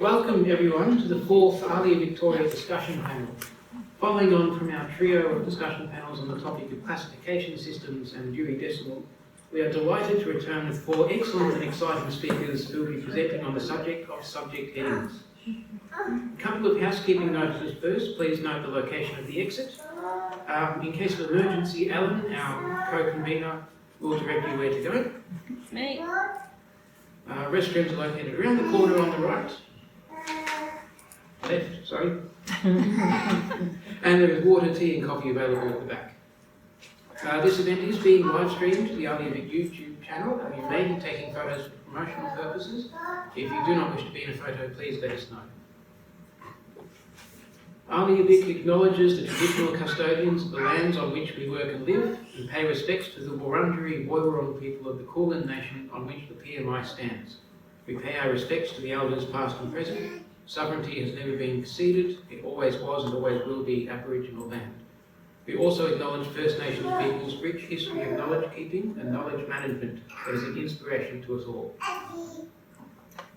Welcome everyone to the fourth ALIA Victoria discussion panel. Following on from our trio of discussion panels on the topic of classification systems and Dewey Decimal, we are delighted to return with four excellent and exciting speakers who will be presenting on the subject of subject headings. A couple of housekeeping notices first. Please note the location of the exit. In case of emergency, Alan, our co-convener, will direct you where to go. Me. Restrooms are located around the corner on the right. Left, sorry. And there is water, tea and coffee available at the back. This event is being live streamed to the ALIA Vic YouTube channel, and you may be taking photos for promotional purposes. If you do not wish to be in a photo, please let us know. ALIA Vic acknowledges the traditional custodians of the lands on which we work and live, and pay respects to the Wurundjeri Woiwurrung people of the Kulin Nation on which the PMI stands. We pay our respects to the elders past and present. Sovereignty has never been ceded, it always was and always will be Aboriginal land. We also acknowledge First Nations people's rich history of knowledge keeping and knowledge management that is an inspiration to us all.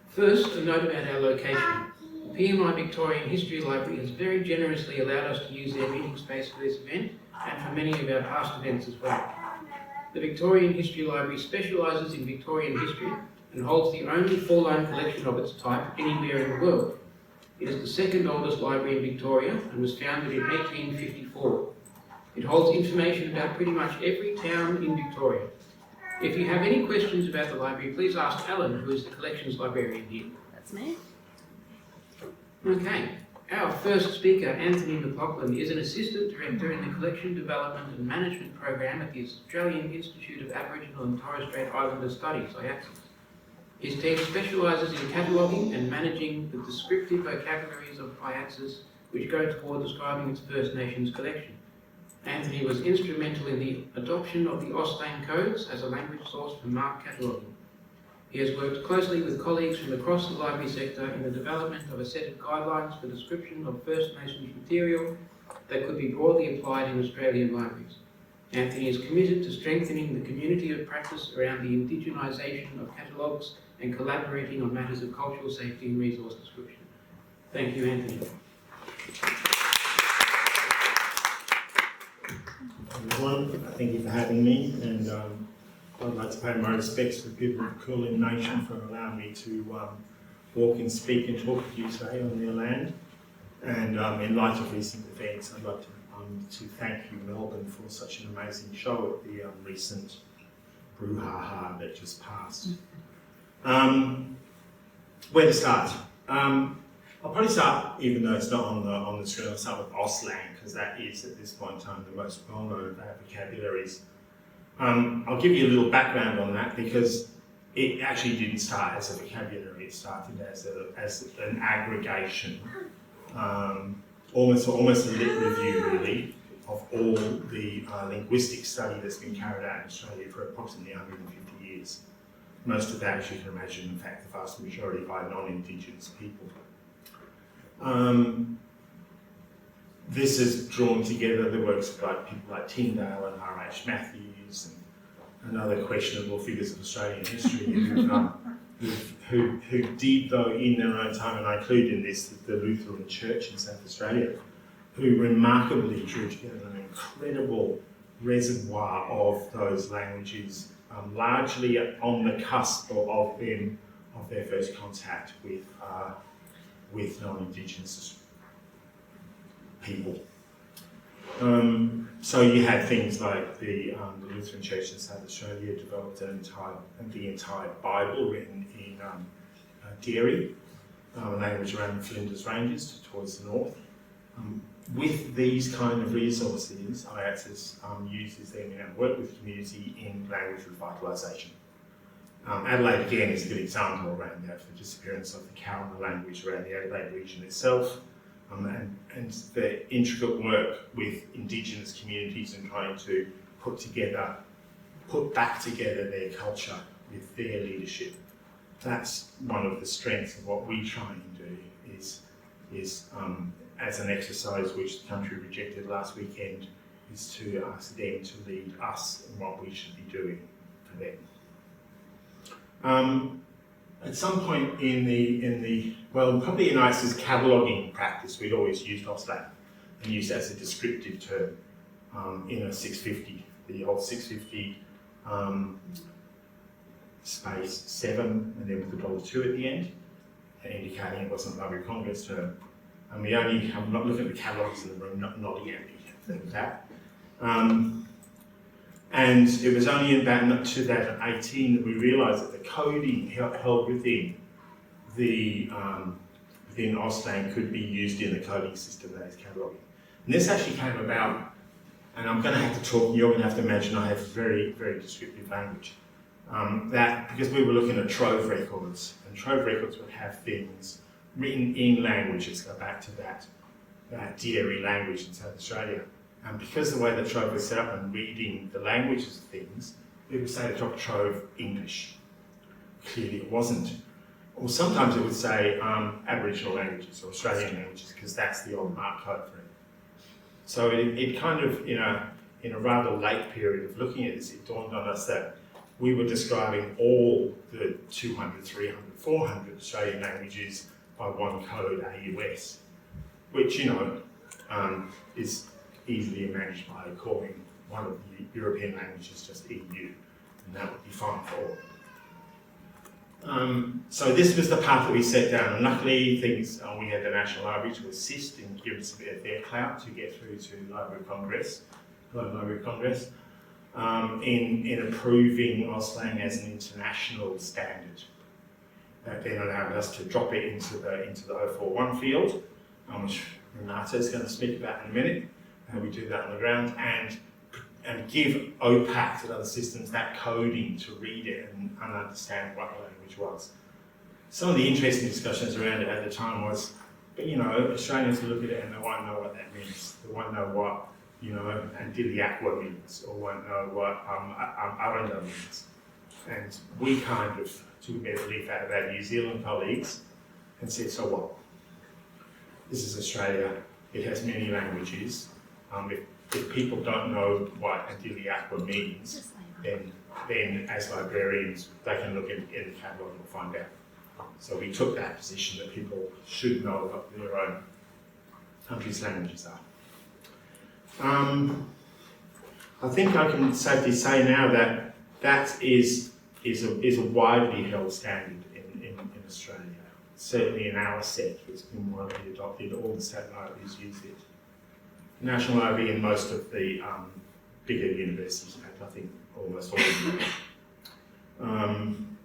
First, a note about our location. The PMI Victorian History Library has very generously allowed us to use their meeting space for this event and for many of our past events as well. The Victorian History Library specialises in Victorian history and holds the only full-blown collection of its type anywhere in the world. It is the second oldest library in Victoria and was founded in 1854. It holds information about pretty much every town in Victoria. If you have any questions about the library, please ask Alan, who is the collections librarian here. That's me. Okay, our first speaker, Anthony McLaughlin, is an Assistant Director in the Collection Development and Management Program at the Australian Institute of Aboriginal and Torres Strait Islander Studies, AIATSIS. His team specialises in cataloguing and managing the descriptive vocabularies of AIATSIS, which go toward describing its First Nations collection. Anthony was instrumental in the adoption of the Austlang codes as a language source for marked cataloguing. He has worked closely with colleagues from across the library sector in the development of a set of guidelines for description of First Nations material that could be broadly applied in Australian libraries. Anthony is committed to strengthening the community of practice around the indigenisation of catalogues and collaborating on matters of cultural safety and resource description. Thank you, Anthony. Everyone, thank you for having me, and I'd like to pay my respects to the people of the Kulin Nation for allowing me to walk and speak and talk to you today on their land. And in light of recent events, I'd like to thank you, Melbourne, for such an amazing show at the recent brouhaha that just passed. Where to start? I'll probably start, even though it's not on the screen, I'll start with Austlang, because that is, at this point in time, the most well-known of our vocabularies. I'll give you a little background on that, because it actually didn't start as a vocabulary, it started as an aggregation, almost a lit review, really, of all the linguistic study that's been carried out in Australia for approximately 150 years. Most of that, as you can imagine, in fact, the vast majority by non-Indigenous people. This has drawn together the works of people like Tyndale and R.H. Matthews and other questionable figures of Australian history who did, though, in their own time, and I include in this the Lutheran Church in South Australia, who remarkably drew together an incredible reservoir of those languages, largely on the cusp of their first contact with non-Indigenous people. So you had things like the Lutheran Church in South Australia developed the entire Bible written in Dorie, a language around the Flinders Ranges towards the north. With these kind of resources, AIATSIS uses them in our work with the community in language revitalisation. Adelaide, again, is a good example around that, the disappearance of the Kaurna language around the Adelaide region itself, and the intricate work with Indigenous communities and trying to put back together their culture with their leadership. That's one of the strengths of what we try and do, is as an exercise which the country rejected last weekend, is to ask them to lead us in what we should be doing for them. At some point probably in AIATSIS cataloguing practice, we'd always used Austlang and used it as a descriptive term in a 650, the old 650 space 7, and then with the $2 at the end, indicating it wasn't a Library of Congress term. And I'm not looking at the catalogues in the room, not nodding at me, think of that. And it was only in about 2018 that we realised that the coding held within within Austlang could be used in the coding system that is cataloguing. And this actually came about, and I'm going to have to talk, you're going to have to imagine I have very, very descriptive language. That because we were looking at trove records, and trove records would have things written in languages, go back to that Dorie language in South Australia. And because the way that Trove was set up and reading the languages of things, it would say the top Trove English. Clearly it wasn't. Or sometimes it would say Aboriginal languages or Australian languages, because that's the old mark code for it. So it kind of, in a rather late period of looking at this, it dawned on us that we were describing all the 200, 300, 400 Australian languages by one code, AUS, which, is easily managed by calling one of the European languages just EU, and that would be fine for all. So this was the path that we set down, and luckily we had the National Library to assist and give us a bit of their clout to get through to Library of Congress, in approving Austlang as an international standard. That then allowed us to drop it into the 041 field, which Renate is going to speak about in a minute, how we do that on the ground, and give OPAC and other systems that coding to read it and understand what the language was. Some of the interesting discussions around it at the time was, but Australians will look at it and they won't know what that means. They won't know what, Antiliaqua means, or won't know what Aranda means. And we kind of took a bit of a leaf out of our New Zealand colleagues and said, so what? This is Australia, it has many languages. If people don't know what Antiliaqua means, then as librarians, they can look in the catalogue and find out. So we took that position that people should know what their own country's languages are. I think I can safely say now that that is a widely held standard in Australia. Certainly in our set, it's been widely adopted. All the state libraries use it. National Library and most of the bigger universities, in fact, I think almost all of them.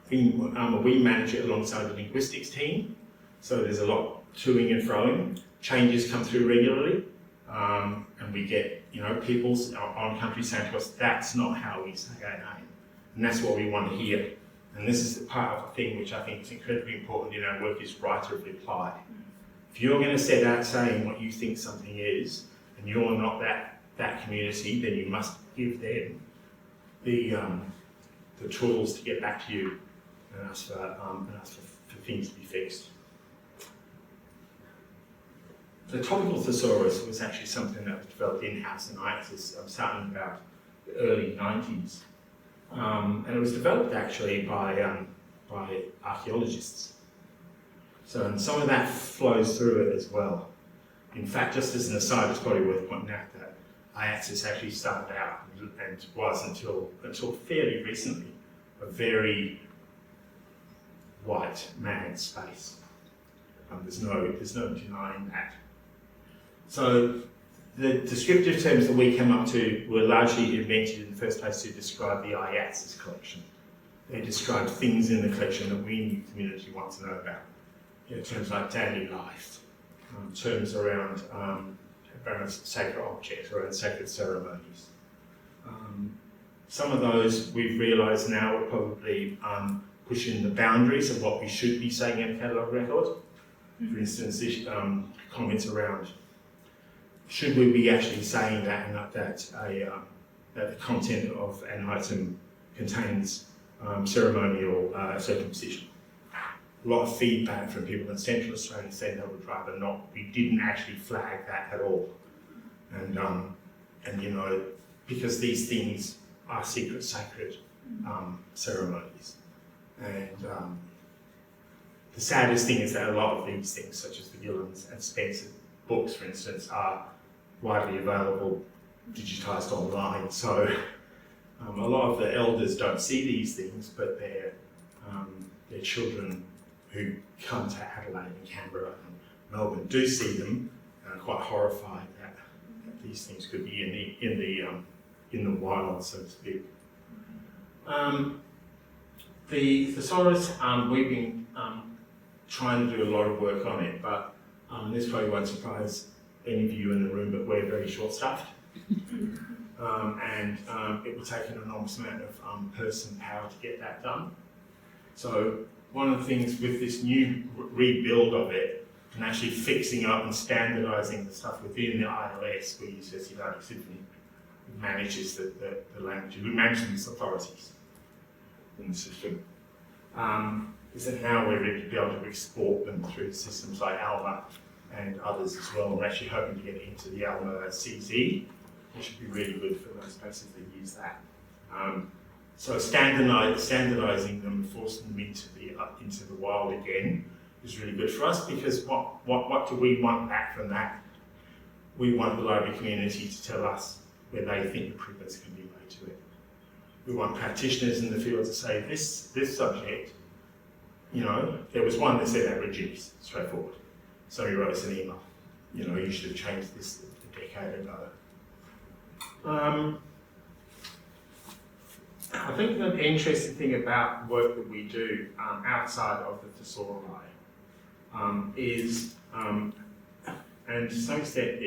We manage it alongside the linguistics team, so there's a lot toing and froing. Changes come through regularly, and we get people on country saying to us, that's not how we say our name, and that's what we want to hear. And this is the part of the thing which I think is incredibly important in our work, is right of reply. If you're going to set out saying what you think something is, and you're not that community, then you must give them the tools to get back to you and ask for things to be fixed. The topical thesaurus was actually something that was developed in-house in AIATSIS starting about the early 90s. And it was developed actually by archaeologists. So, and some of that flows through it as well. In fact, just as an aside, it's probably worth pointing out that AIATSIS actually started out and was until fairly recently a very white man's space. There's no denying that. So the descriptive terms that we came up to were largely invented in the first place to describe the AIATSIS collection. They describe things in the collection that we in the community want to know about. Terms like daily life, terms around sacred objects, around sacred ceremonies. Some of those we've realised now are probably pushing the boundaries of what we should be saying in a catalogue record. For instance, comments around should we be actually saying that the content of an item contains ceremonial circumcision. A lot of feedback from people in Central Australia saying they would rather not. We didn't actually flag that at all, and because these things are secret, sacred ceremonies, and the saddest thing is that a lot of these things, such as the Gillen's and Spencer books, for instance, are widely available, digitised online. So a lot of the elders don't see these things, but their children who come to Adelaide and Canberra and Melbourne do see them and are quite horrified that these things could be in the wild, so to speak. The thesaurus, we've been trying to do a lot of work on it, but this probably won't surprise any of you in the room, but we're very short-staffed. And it will take an enormous amount of person power to get that done. So one of the things with this new rebuild of it, and actually fixing up and standardising the stuff within the ILS, we use Didactic Symphony, manages the language, we manage these authorities in the system. Is that now we're ready to be able to export them through systems like ALMA and others as well. We're actually hoping to get it into the ALMA CZ, which should be really good for those places that use that. So standardising them, forcing them into the wild again is really good for us, because what do we want back from that? We want the library community to tell us where they think improvements can be made to it. We want practitioners in the field to say, this subject, you know, there was one that said that reduce, straightforward. Somebody wrote us an email, you know, you should have changed this a decade ago. I think the interesting thing about work that we do outside of the thesauri is, and to some extent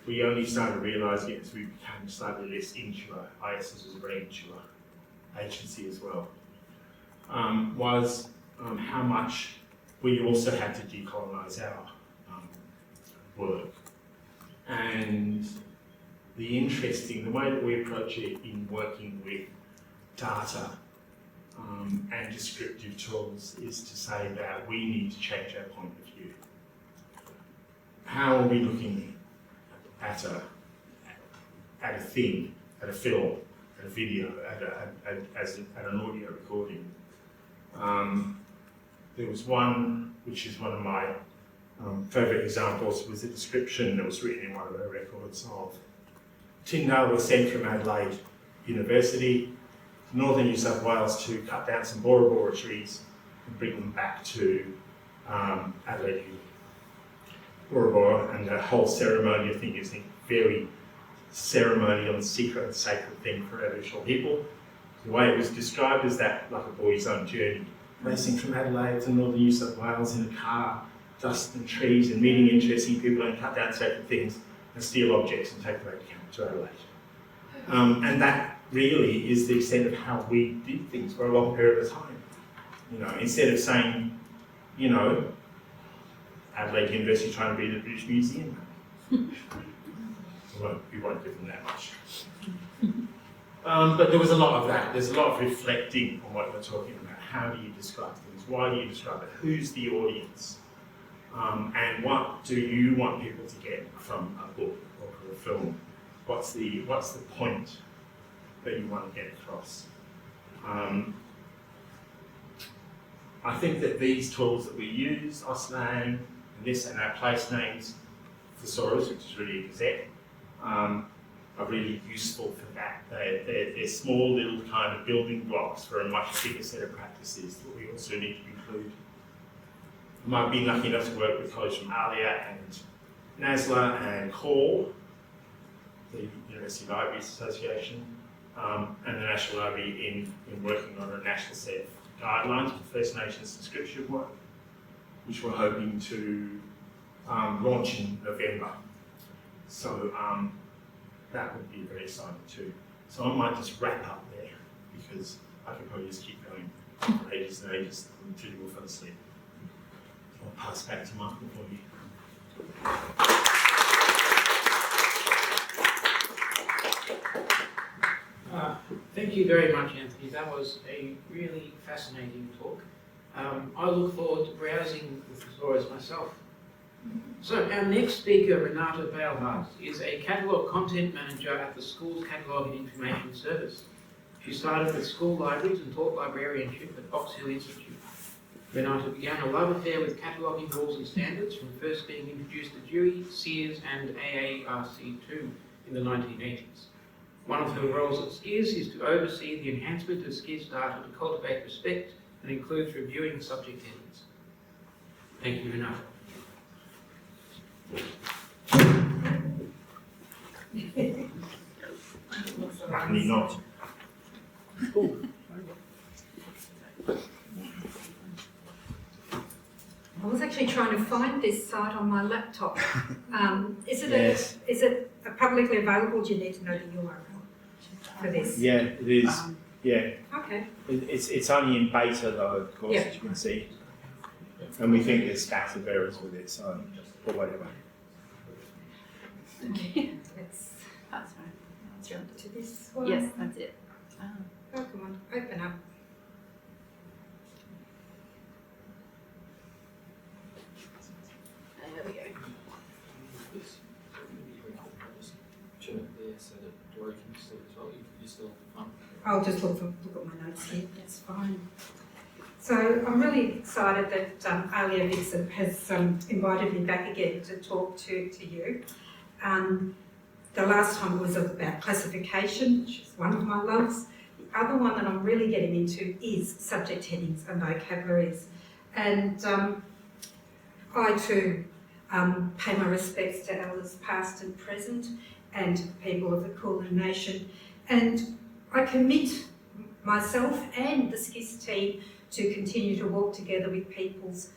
we only started realising it as we became slightly less insular. AIATSIS was a very insular agency as well. Was how much we also had to decolonise our work. And the way that we approach it in working with data and descriptive tools is to say that we need to change our point of view. How are we looking at a thing, at a film, at a video, at an audio recording? There was one, which is one of my favourite examples, was a description that was written in one of our records of Tyndale was sent from Adelaide University to northern New South Wales to cut down some Bora Bora trees and bring them back to Adelaide Bora Bora, and the whole ceremony, I think, is a very ceremonial and secret and sacred thing for Aboriginal people. The way it was described is that, like a boy's own journey, racing from Adelaide to northern New South Wales in a car, dust and trees, and meeting interesting people and cut down sacred things and steal objects and take them back to Adelaide. And that really is the extent of how we did things for a long period of time. You know, instead of saying, you know, Adelaide University trying to be the British Museum. We won't give them that much. But there was a lot of that. There's a lot of reflecting on what you're talking about. How do you describe things? Why do you describe it? Who's the audience? And what do you want people to get from a book or from a film? What's the point that you want to get across? I think that these tools that we use, Austlang, and our place names, Thesaurus, which is really a gazette, are really useful for that. They're small little kind of building blocks for a much bigger set of practices that we also need to include. I've been lucky enough to work with colleagues from ALIA and NASLA and CALL, the University Libraries Association, and the National Library in working on a national set of guidelines for First Nations inscription work, which we're hoping to launch in November. So that would be very exciting too. So I might just wrap up there, because I could probably just keep going for ages and ages until you all fall asleep. I'll pass back to Mark before you. Thank you very much, Anthony. That was a really fascinating talk. I look forward to browsing the thesaurus myself. So our next speaker, Renate Beilharz, is a catalogue content manager at the school's Catalogue and Information Service. She started with school libraries and taught librarianship at Box Hill Institute. Renate began a love affair with cataloguing rules and standards, from first being introduced to Dorie, SEARS and AARC2 in the 1980s. One of her roles at SEARS is to oversee the enhancement of SCIS data to cultivate respect and includes reviewing subject headings. Thank you, Renate. Luckily not. I was actually trying to find this site on my laptop. Is it Yes. is it publicly available? Do you need to know the URL for this? Yeah, it is. Yeah, Okay. it's only in beta though, of course, Yeah. as you can see. And we think there's stacks of errors with it, so, or whatever. Okay. Let's That's right. jump to this one. Yes, that's it. Oh, come on, open up. There we go. So that Dorie can see as well. You still I'll just look at my notes here. That's fine. So I'm really excited that ALIA has invited me back again to talk to you. The last time was about classification, which is one of my loves. The other one that I'm really getting into is subject headings and vocabularies. And I too pay my respects to elders past and present and people of the Kulin Nation. And I commit myself and the SCIS team to continue to walk together with peoples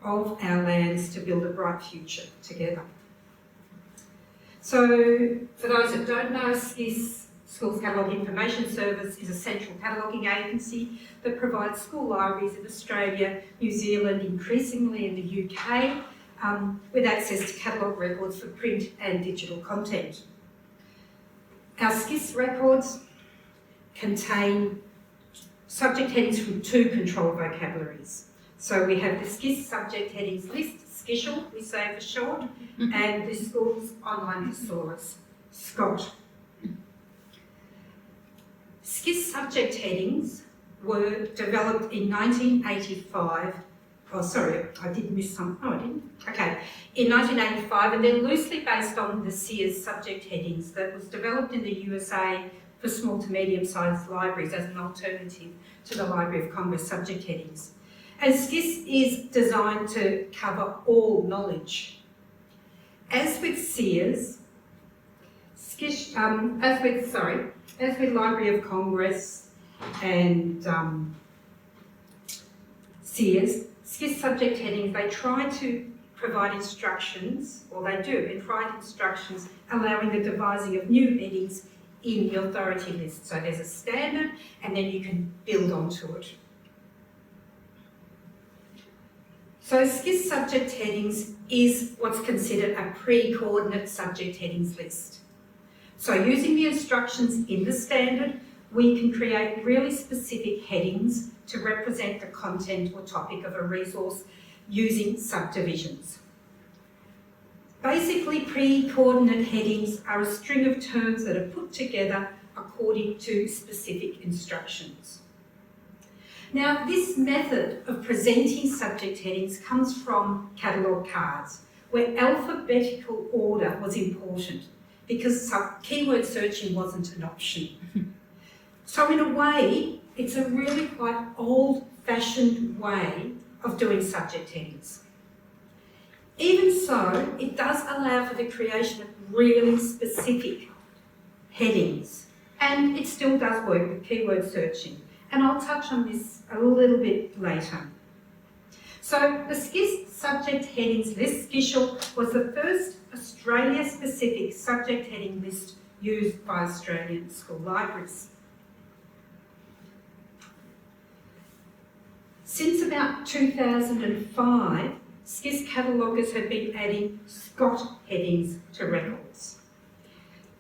of our lands to build a bright future together. So, for those that don't know, SCIS, Schools Catalogue Information Service, is a central cataloguing agency that provides school libraries in Australia, New Zealand, increasingly in the UK, with access to catalogue records for print and digital content. Our SCIS records contain subject headings from two controlled vocabularies. So we have the SCIS subject headings list, SCISHL, we say for short, and the Schools Online Thesaurus, SCOT. SCIS subject headings were developed in 1985. Oh, sorry, I did miss some. Oh, I didn't. Okay. In 1985, and they're loosely based on the SEARS subject headings that was developed in the USA for small to medium-sized libraries as an alternative to the Library of Congress subject headings. And SCIS is designed to cover all knowledge. As with SEARS, as with Library of Congress and SEARS, SCIS subject headings, they try to provide instructions, or they do, they provide instructions allowing the devising of new headings in the authority list. So there's a standard and then you can build onto it. So SCIS subject headings is what's considered a pre-coordinate subject headings list. So using the instructions in the standard, we can create really specific headings to represent the content or topic of a resource using subdivisions. Basically, pre-coordinate headings are a string of terms that are put together according to specific instructions. Now, this method of presenting subject headings comes from catalogue cards, where alphabetical order was important because keyword searching wasn't an option. So in a way, it's a really quite old-fashioned way of doing subject headings. Even so, it does allow for the creation of really specific headings, and it still does work with keyword searching. And I'll touch on this a little bit later. So the SCIS subject headings list, SCISHL, was the first Australia-specific subject heading list used by Australian school libraries. Since about 2005, SCIS cataloguers have been adding SCOT headings to records.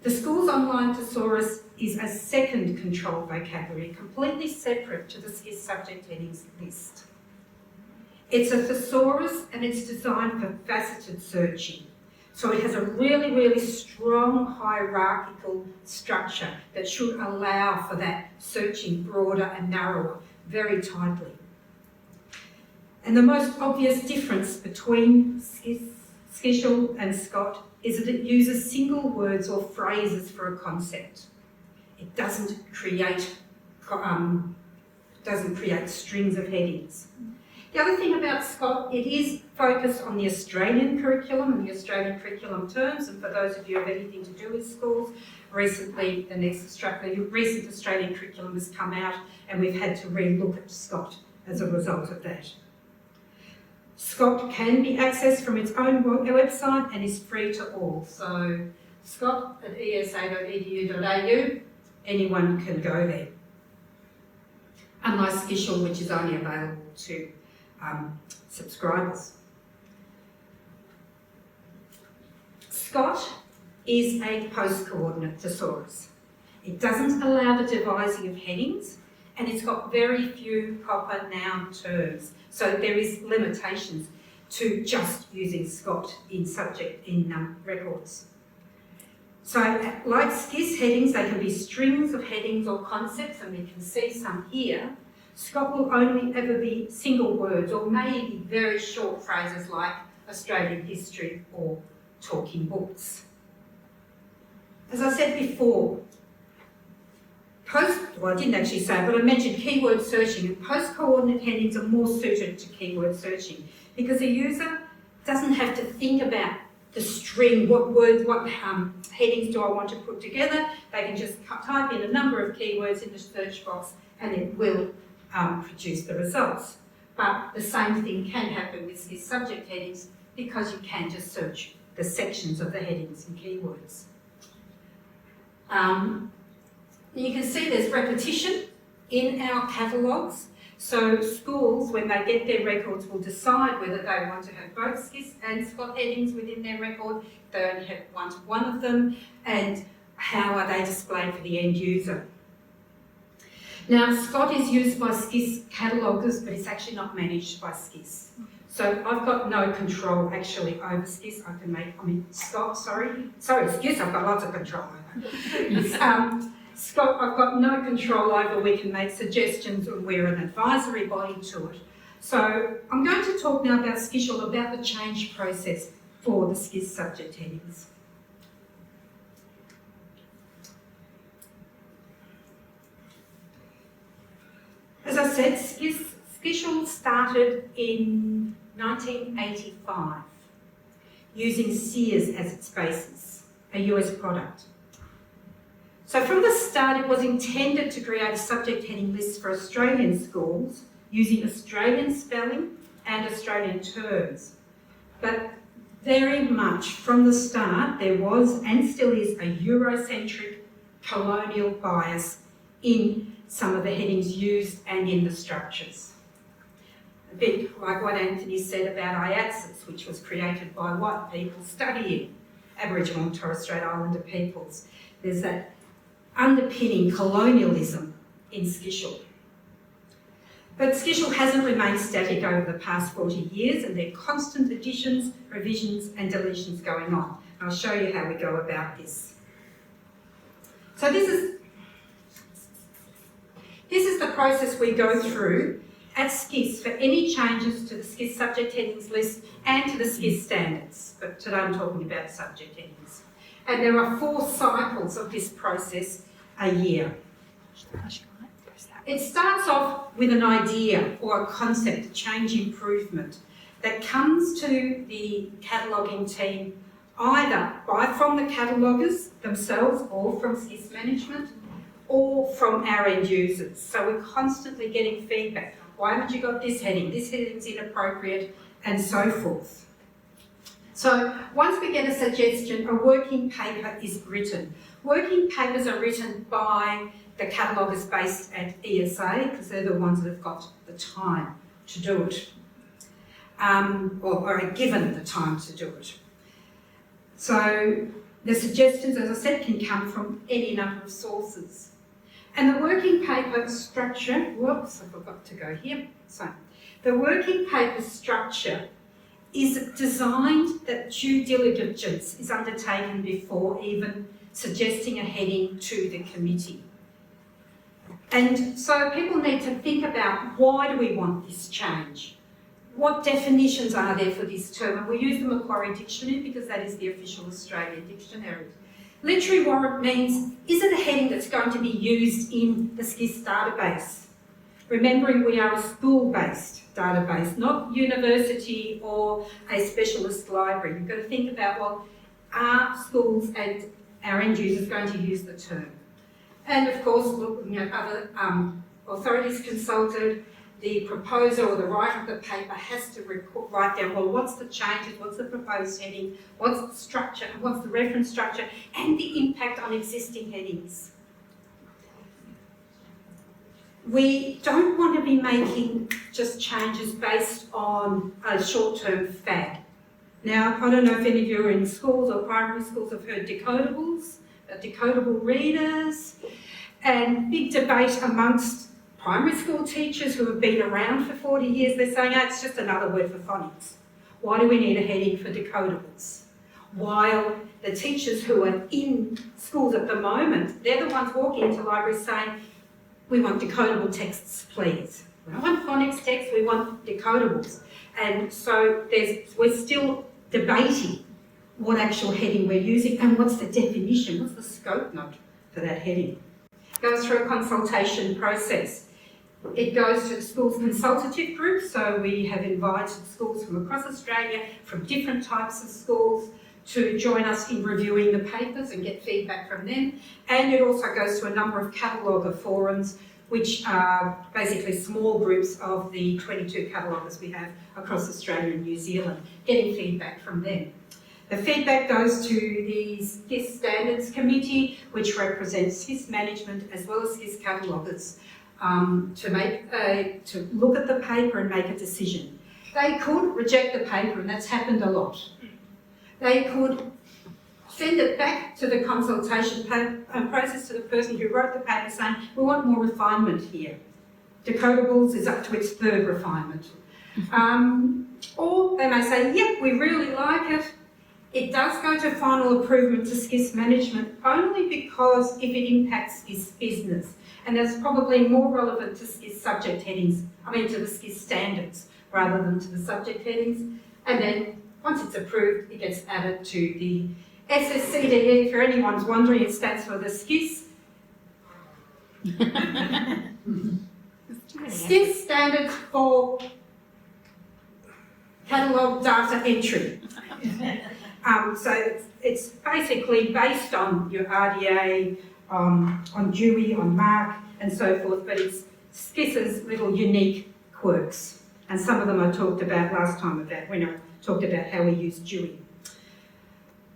The Schools Online Thesaurus is a second controlled vocabulary, completely separate to the SCIS subject headings list. It's a thesaurus and it's designed for faceted searching. So it has a really, really strong hierarchical structure that should allow for that searching broader and narrower very tightly. And the most obvious difference between Skishel and Scott is that it uses single words or phrases for a concept. It doesn't create strings of headings. The other thing about Scott, it is focused on the Australian curriculum and the Australian curriculum terms, and for those of you who have anything to do with schools, recently the recent Australian curriculum has come out and we've had to re-look at Scott as a result of that. Scott can be accessed from its own website and is free to all. So Scott at esa.edu.au, anyone can go there. Unlike Skishel, which is only available to subscribers. Scott is a post-coordinate thesaurus. It doesn't allow the devising of headings, and it's got very few proper noun terms. So there is limitations to just using Scott in records. So like SCIS headings, they can be strings of headings or concepts, and we can see some here. Scott will only ever be single words or maybe very short phrases like Australian history or talking books. As I said before, I didn't actually say it, but I mentioned keyword searching, and post-coordinate headings are more suited to keyword searching because a user doesn't have to think about the string, what words, what headings do I want to put together. They can just type in a number of keywords in the search box and it will produce the results. But the same thing can happen with these subject headings because you can just search the sections of the headings and keywords. You can see there's repetition in our catalogues. So schools, when they get their records, will decide whether they want to have both SCIS and Scott headings within their record. They only want one of them, and how are they displayed for the end user. Now, Scott is used by SCIS cataloguers, but it's actually not managed by SCIS. So I've got no control actually over SCIS. SCIS, I've got lots of control over. Scott, I've got no control over. We can make suggestions and we're an advisory body to it. So I'm going to talk now about Skishel, about the change process for the SCIS subject headings. As I said, Skishel started in 1985 using Sears as its basis, a US product. So from the start, it was intended to create a subject heading list for Australian schools using Australian spelling and Australian terms. But very much from the start, there was and still is a Eurocentric colonial bias in some of the headings used and in the structures. A bit like what Anthony said about AIATSIS, which was created by white people studying Aboriginal and Torres Strait Islander peoples. There's that underpinning colonialism in Skishel. But Skishel hasn't remained static over the past 40 years, and there are constant additions, revisions and deletions going on. I'll show you how we go about this. So this is the process we go through at SCIS for any changes to the SCIS subject headings list and to the SCIS standards, but today I'm talking about subject headings. And there are 4 cycles of this process a year. It starts off with an idea or a concept, a change improvement, that comes to the cataloguing team either from the cataloguers themselves or from SCIS management or from our end users. So we're constantly getting feedback. Why haven't you got this heading? This heading's inappropriate, and so forth. So once we get a suggestion, a working paper is written. Working papers are written by the cataloguers based at ESA, because they're the ones that have got the time to do it, or are given the time to do it. So the suggestions, as I said, can come from any number of sources. And the working paper structure, whoops, I forgot to go here. So the working paper structure is designed that due diligence is undertaken before even suggesting a heading to the committee. And so people need to think about, why do we want this change? what definitions are there for this term? And we use the Macquarie Dictionary because that is the official Australian dictionary. Literary warrant means, is it a heading that's going to be used in the SCIS database? Remembering we are a school-based database, not university or a specialist library. You've got to think about, well, are schools and our end users going to use the term? And of course, looking at other authorities consulted, the proposer or the writer of the paper has to write down, well, what's the changes, what's the proposed heading, what's the structure, what's the reference structure, and the impact on existing headings. We don't want to be making just changes based on a short-term fad. Now, I don't know if any of you are in schools or primary schools have heard decodables, decodable readers, and big debate amongst primary school teachers who have been around for 40 years. They're saying, oh, it's just another word for phonics. Why do we need a heading for decodables? While the teachers who are in schools at the moment, they're the ones walking into libraries saying, we want decodable texts, please. We don't want phonics text, we want decodables. And so we're still debating what actual heading we're using and what's the definition, what's the scope note for that heading. It goes through a consultation process. It goes to the school's consultative group, so we have invited schools from across Australia, from different types of schools, to join us in reviewing the papers and get feedback from them. And it also goes to a number of cataloguer forums, which are basically small groups of the 22 cataloguers we have across Australia and New Zealand, getting feedback from them. The feedback goes to the SCIS Standards Committee, which represents SCIS management as well as SCIS cataloguers, to look at the paper and make a decision. They could reject the paper, and that's happened a lot. They could send it back to the consultation process to the person who wrote the paper saying, we want more refinement here. Decodables is up to its third refinement. Or they may say, yep, we really like it. It does go to final approval to SCIS management only because if it impacts SCIS business. And that's probably more relevant to SCIS subject headings, to the SCIS standards rather than to the subject headings. And then once it's approved, it gets added to the SSCDE. For anyone's wondering, it stands for the SCIS. SCIS standards for catalogue data entry. So it's basically based on your RDA, on Dewey, on Mark, and so forth, but it's SCIS's little unique quirks. And some of them I talked about last time when I talked about how we use Dewey.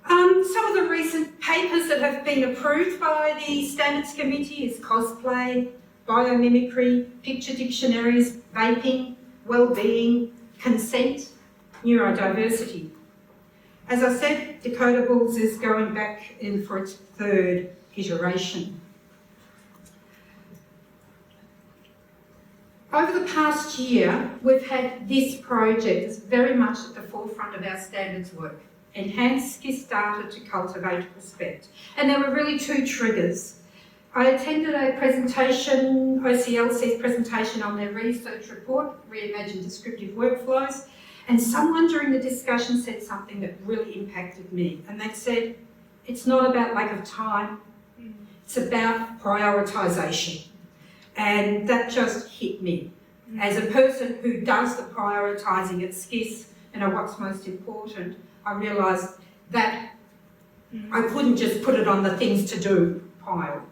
Some of the recent papers that have been approved by the Standards Committee is cosplay, biomimicry, picture dictionaries, vaping, well-being, consent, neurodiversity. As I said, decodables is going back in for its third iteration. Over the past year, we've had this project that's very much at the forefront of our standards work. Enhance SCIS data to cultivate respect. And there were really two triggers. I attended a presentation, OCLC's presentation on their research report, Reimagine Descriptive Workflows, and someone during the discussion said something that really impacted me. And they said, it's not about lack of time, it's about prioritisation. And that just hit me. As a person who does the prioritising at SCIS, what's most important, I realised that I couldn't just put it on the things to do pile.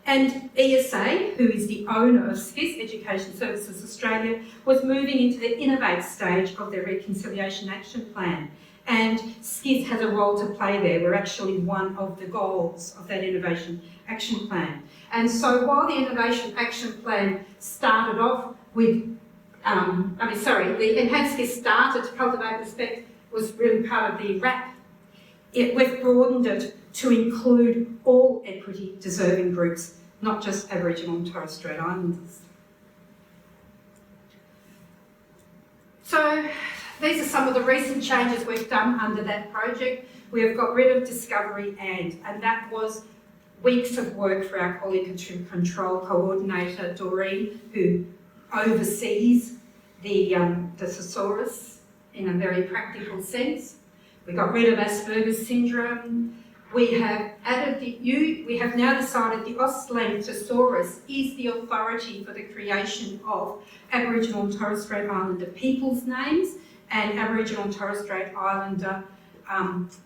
And ESA, who is the owner of SCIS, Education Services Australia, was moving into the innovate stage of their Reconciliation Action Plan. And SCIS has a role to play there. We're actually one of the goals of that Innovation Action Plan. And so while the Innovation Action Plan started off with, the Enhanced SCIS started to cultivate respect was really part of the RAP. We've broadened it to include all equity deserving groups, not just Aboriginal and Torres Strait Islanders. So these are some of the recent changes we've done under that project. We have got rid of discovery and that was weeks of work for our quality control coordinator, Dorie, who oversees the thesaurus in a very practical sense. We got rid of Asperger's syndrome. We have we have now decided the Austlang thesaurus is the authority for the creation of Aboriginal and Torres Strait Islander people's names and Aboriginal and Torres Strait Islander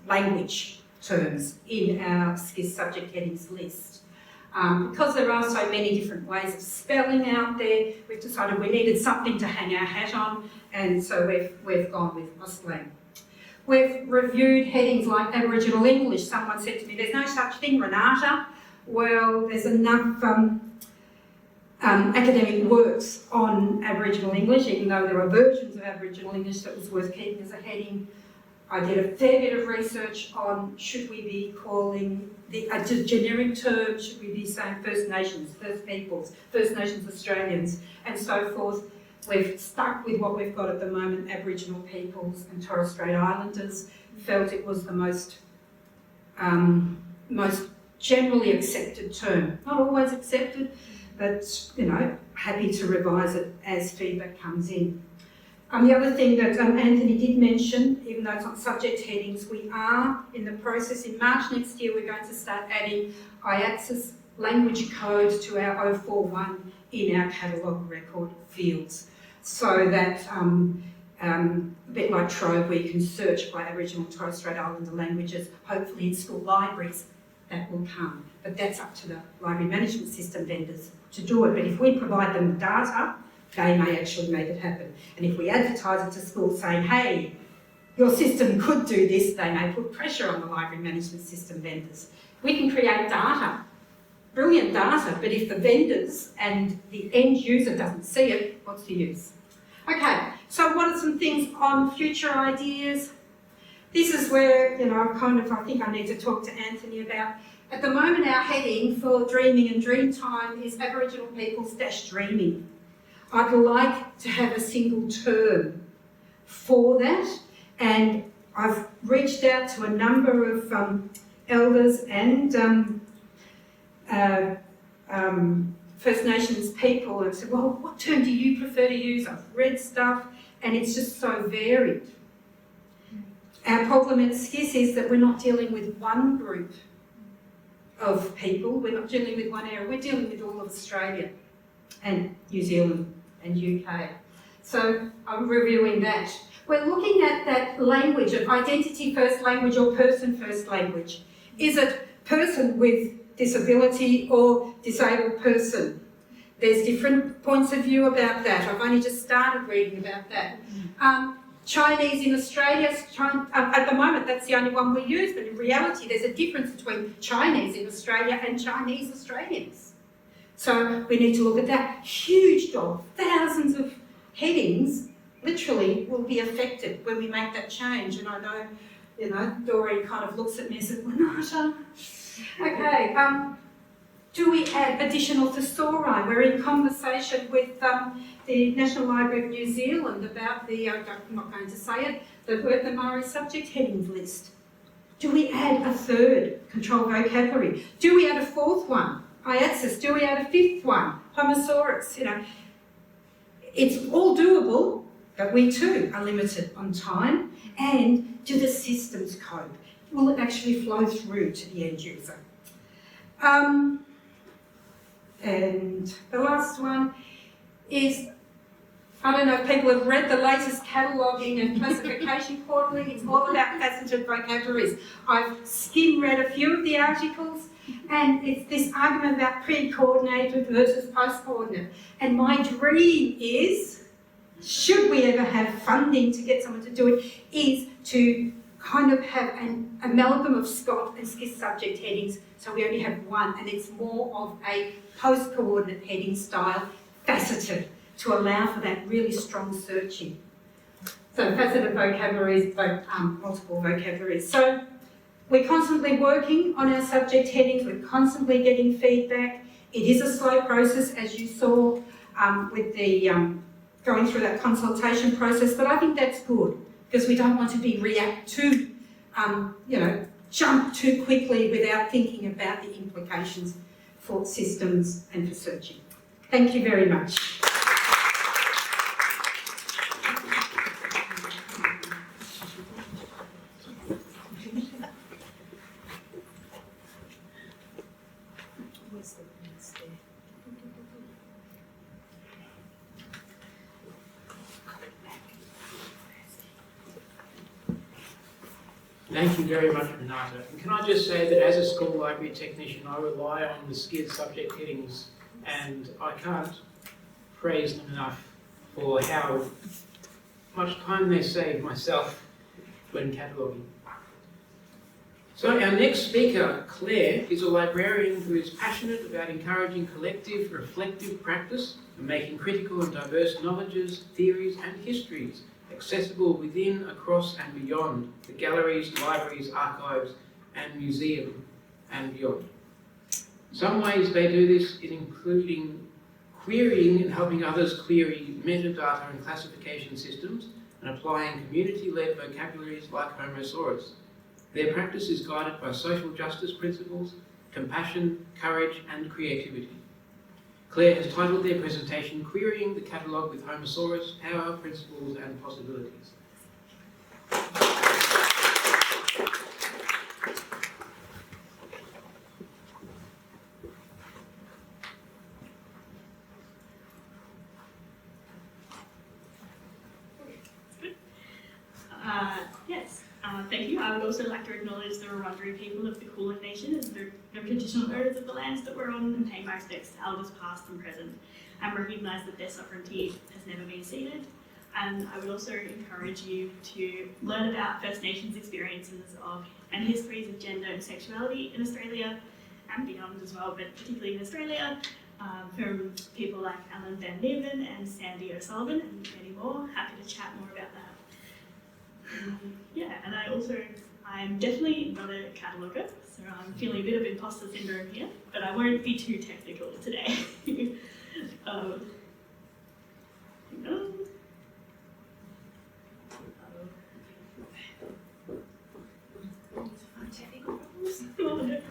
language terms in our SCIS subject headings list. Because there are so many different ways of spelling out there, we've decided we needed something to hang our hat on, and so we've gone with Austlang. We've reviewed headings like Aboriginal English. Someone said to me, there's no such thing, Renate. Well, there's enough academic works on Aboriginal English, even though there are versions of Aboriginal English that was worth keeping as a heading. I did a fair bit of research on should we be calling a generic term, should we be saying First Nations, First Peoples, First Nations Australians, and so forth. We've stuck with what we've got at the moment, Aboriginal peoples and Torres Strait Islanders. Felt it was the most generally accepted term. Not always accepted, but happy to revise it as feedback comes in. The other thing that Anthony did mention, even though it's not subject headings, we are in the process, in March next year, we're going to start adding AIATSIS language code to our 041 in our catalogue record fields. So that, a bit like Trove, where you can search by Aboriginal and Torres Strait Islander languages, hopefully in school libraries, that will come. But that's up to the library management system vendors to do it. But if we provide them data, they may actually make it happen. And if we advertise it to schools saying, hey, your system could do this, they may put pressure on the library management system vendors. We can create data, brilliant data, but if the vendors and the end user doesn't see it, what's the use? Okay, so what are some things on future ideas? This is where, I think I need to talk to Anthony about. At the moment, our heading for Dreaming and Dreamtime is Aboriginal Peoples Dreaming. I'd like to have a single term for that, and I've reached out to a number of elders and First Nations people and said, well, what term do you prefer to use? I've read stuff and it's just so varied. Our problem at SCIS is that we're not dealing with one group of people, we're not dealing with one area, we're dealing with all of Australia and New Zealand and UK. So I'm reviewing that. We're looking at that language of identity first language or person first language. Is it person with disability or disabled person? There's different points of view about that. I've only just started reading about that. Chinese in Australia, at the moment that's the only one we use, but in reality there's a difference between Chinese in Australia and Chinese Australians. So we need to look at that. Huge job, thousands of headings literally will be affected when we make that change. And I know, Dorie kind of looks at me and says, Renate, okay, do we add additional thesauri? We're in conversation with the National Library of New Zealand about the, I'm not going to say it, the Maori subject headings list. Do we add a third, control vocabulary? Do we add a fourth one, AIATSIS? Do we add a fifth one, Homosaurus? It's all doable, but we too are limited on time. And do the systems cope? Will it actually flow through to the end user? And the last one is, I don't know if people have read the latest cataloguing and classification quarterly. It's all about patented vocabularies. I've skim-read a few of the articles, and it's this argument about pre-coordinated versus post-coordinate. And my dream is, should we ever have funding to get someone to do it, is to kind of have an amalgam of Scott and SCIS subject headings, so we only have one, and it's more of a post-coordinate heading style, faceted, to allow for that really strong searching. So faceted vocabularies, multiple vocabularies. So we're constantly working on our subject headings, we're constantly getting feedback. It is a slow process, as you saw with the going through that consultation process, but I think that's good, because we don't want to be jump too quickly without thinking about the implications for systems and for searching. Thank you very much. Thank you very much, Renate. And can I just say that as a school library technician, I rely on the SCID subject headings, and I can't praise them enough for how much time they save myself when cataloguing. So our next speaker, Clare, is a librarian who is passionate about encouraging collective, reflective practice and making critical and diverse knowledges, theories and histories accessible within, across and beyond the galleries, libraries, archives and museum and beyond. Some ways they do this is including querying and helping others query metadata and classification systems and applying community-led vocabularies like Homosaurus. Their practice is guided by social justice principles, compassion, courage and creativity. Clare has titled their presentation Querying the Catalogue with Homosaurus, Power, Principles and Possibilities. Thank you. I would also like to acknowledge the Wurundjeri people of the Kulin Nation as the traditional owners of the lands that we're on, and pay my respects to elders past and present, and recognise that their sovereignty has never been ceded. And I would also encourage you to learn about First Nations experiences of and histories of gender and sexuality in Australia and beyond as well, but particularly in Australia, from people like Alan Van Nieven and Sandy O'Sullivan and many more. Happy to chat more about that. Yeah, and I'm definitely not a cataloguer, so I'm feeling a bit of imposter syndrome here, but I won't be too technical today. Hang on. Technical problems?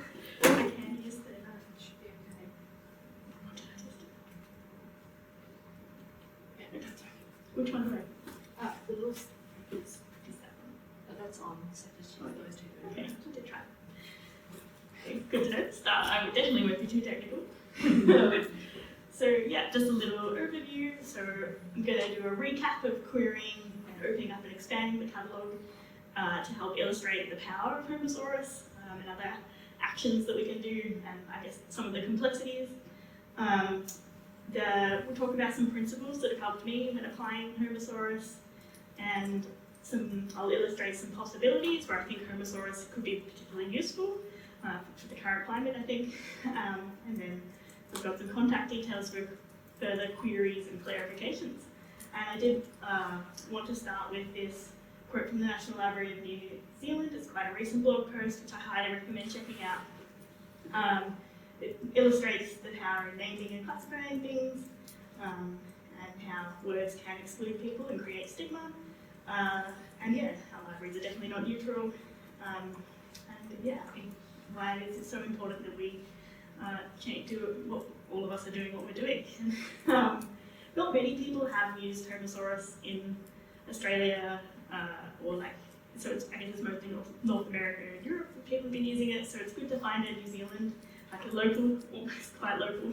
I can use the... Should be okay. Which one do The little is that one. Oh, that's on, so just use those two. Okay, to try. Okay, good to know. I definitely won't be too technical. So yeah, just a little overview. So I'm going to do a recap of querying and opening up and expanding the catalogue to help illustrate the power of Homosaurus and other actions that we can do, and I guess some of the complexities. We'll talk about some principles that have helped me when applying Homosaurus, and I'll illustrate some possibilities where I think Homosaurus could be particularly useful for the current climate, I think. And then we've got some contact details for further queries and clarifications. And I did want to start with this quote from the National Library of New Zealand. It's quite a recent blog post, which I highly recommend checking out. It illustrates the power of naming and classifying things, and how words can exclude people and create stigma. And yeah, our libraries are definitely not neutral. And yeah, I think why it is so important that we do what all of us are doing what we're doing. Not many people have used Homosaurus in Australia, so I guess it's mostly North America and Europe that people have been using it, so it's good to find it in New Zealand, like a local, almost quite local.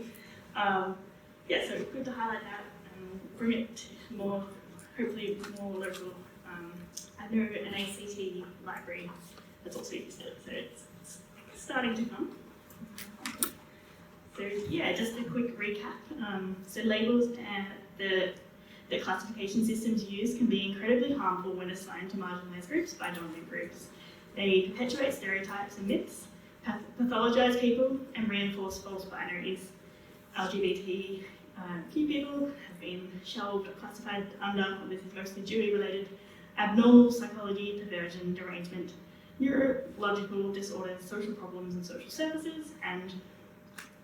Yeah, so it's good to highlight that and bring it to more, hopefully more local. I know an ACT library that's also used it, so it's starting to come. So yeah, just a quick recap. So labels and the classification systems used can be incredibly harmful when assigned to marginalised groups by dominant groups. They perpetuate stereotypes and myths, pathologise people, and reinforce false binaries. LGBTQ people have been shelved or classified under, this is mostly Dewey-related, abnormal psychology, perversion, derangement, neurological disorders, social problems and social services, and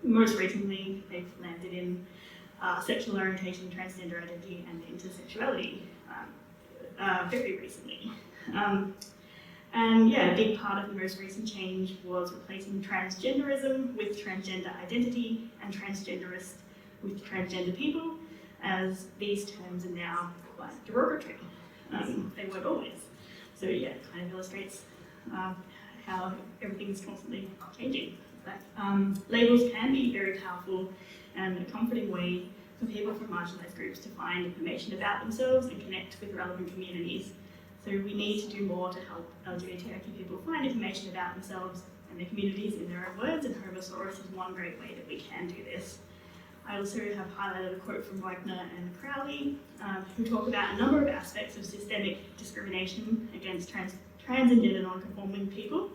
most recently they've landed in sexual orientation, transgender identity and intersexuality very recently. And yeah, a big part of the most recent change was replacing transgenderism with transgender identity and transgenderist with transgender people, as these terms are now quite derogatory. They weren't always. So yeah, it kind of illustrates how everything's constantly changing. But, labels can be very powerful and a comforting way for people from marginalised groups to find information about themselves and connect with relevant communities. So we need to do more to help LGBTIQ people find information about themselves and their communities in their own words, and Homosaurus is one great way that we can do this. I also have highlighted a quote from Wagner and Crowley, who talk about a number of aspects of systemic discrimination against trans and gender non-conforming people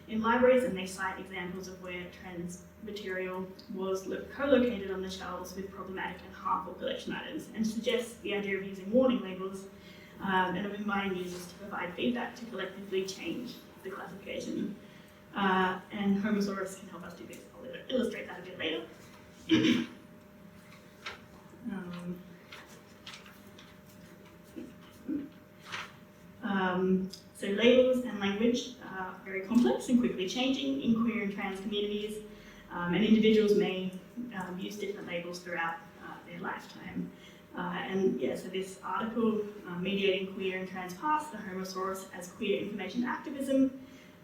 in libraries, and they cite examples of where trans material was co-located on the shelves with problematic and harmful collection items, and suggest the idea of using warning labels and of inviting users to provide feedback to collectively change the classification. And Homosaurus can help us do this. I'll illustrate that a bit later. So labels and language are very complex and quickly changing in queer and trans communities, and individuals may use different labels throughout their lifetime. And yeah, so this article, Mediating Queer and Trans Past, the Homosaurus as Queer Information Activism,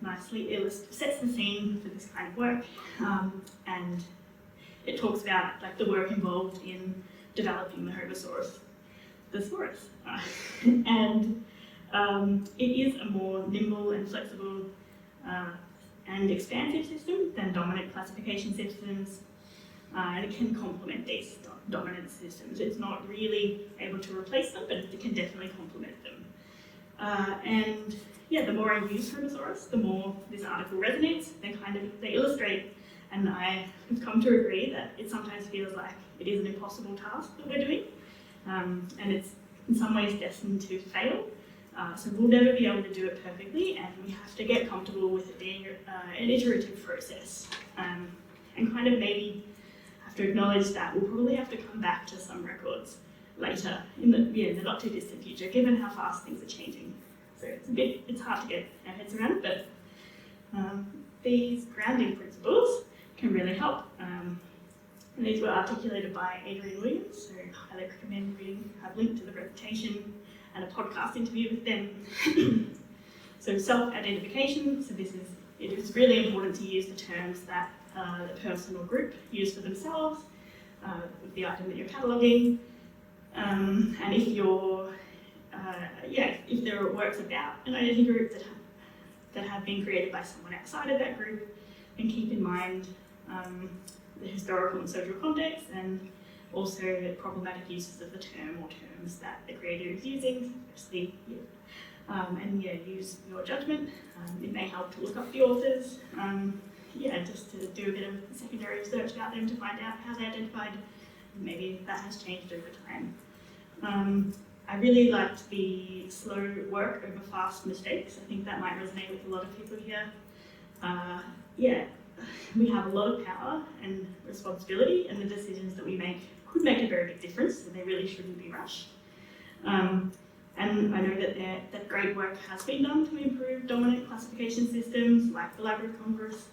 nicely sets the scene for this kind of work, and it talks about like the work involved in developing the Homosaurus thesaurus. And it is a more nimble and flexible and expansive system than dominant classification systems, and it can complement these dominant systems. It's not really able to replace them, but it can definitely complement them. And yeah, the more I use Homosaurus, the more this article resonates. They illustrate, and I have come to agree that it sometimes feels like it is an impossible task that we're doing, and it's in some ways destined to fail. So we'll never be able to do it perfectly, and we have to get comfortable with it being an iterative process, and kind of maybe have to acknowledge that we'll probably have to come back to some records later in the not too distant future, given how fast things are changing. So it's hard to get our heads around, but these grounding principles can really help. And these were articulated by Adrian Williams, so I highly recommend reading. I've linked to the presentation and a podcast interview with them. So self-identification, so it is really important to use the terms that the person or group use for themselves with the item that you're cataloguing. And if you're, if there are works about an identity group that have been created by someone outside of that group, then keep in mind the historical and social context, and also problematic uses of the term or terms that the creator is using, especially, use your judgment. It may help to look up the authors, just to do a bit of secondary research about them to find out how they identified. Maybe that has changed over time. I really liked the slow work over fast mistakes. I think that might resonate with a lot of people here. We have a lot of power and responsibility, and the decisions that we make could make a very big difference, and they really shouldn't be rushed. And I know that great work has been done to improve dominant classification systems like the Library of Congress,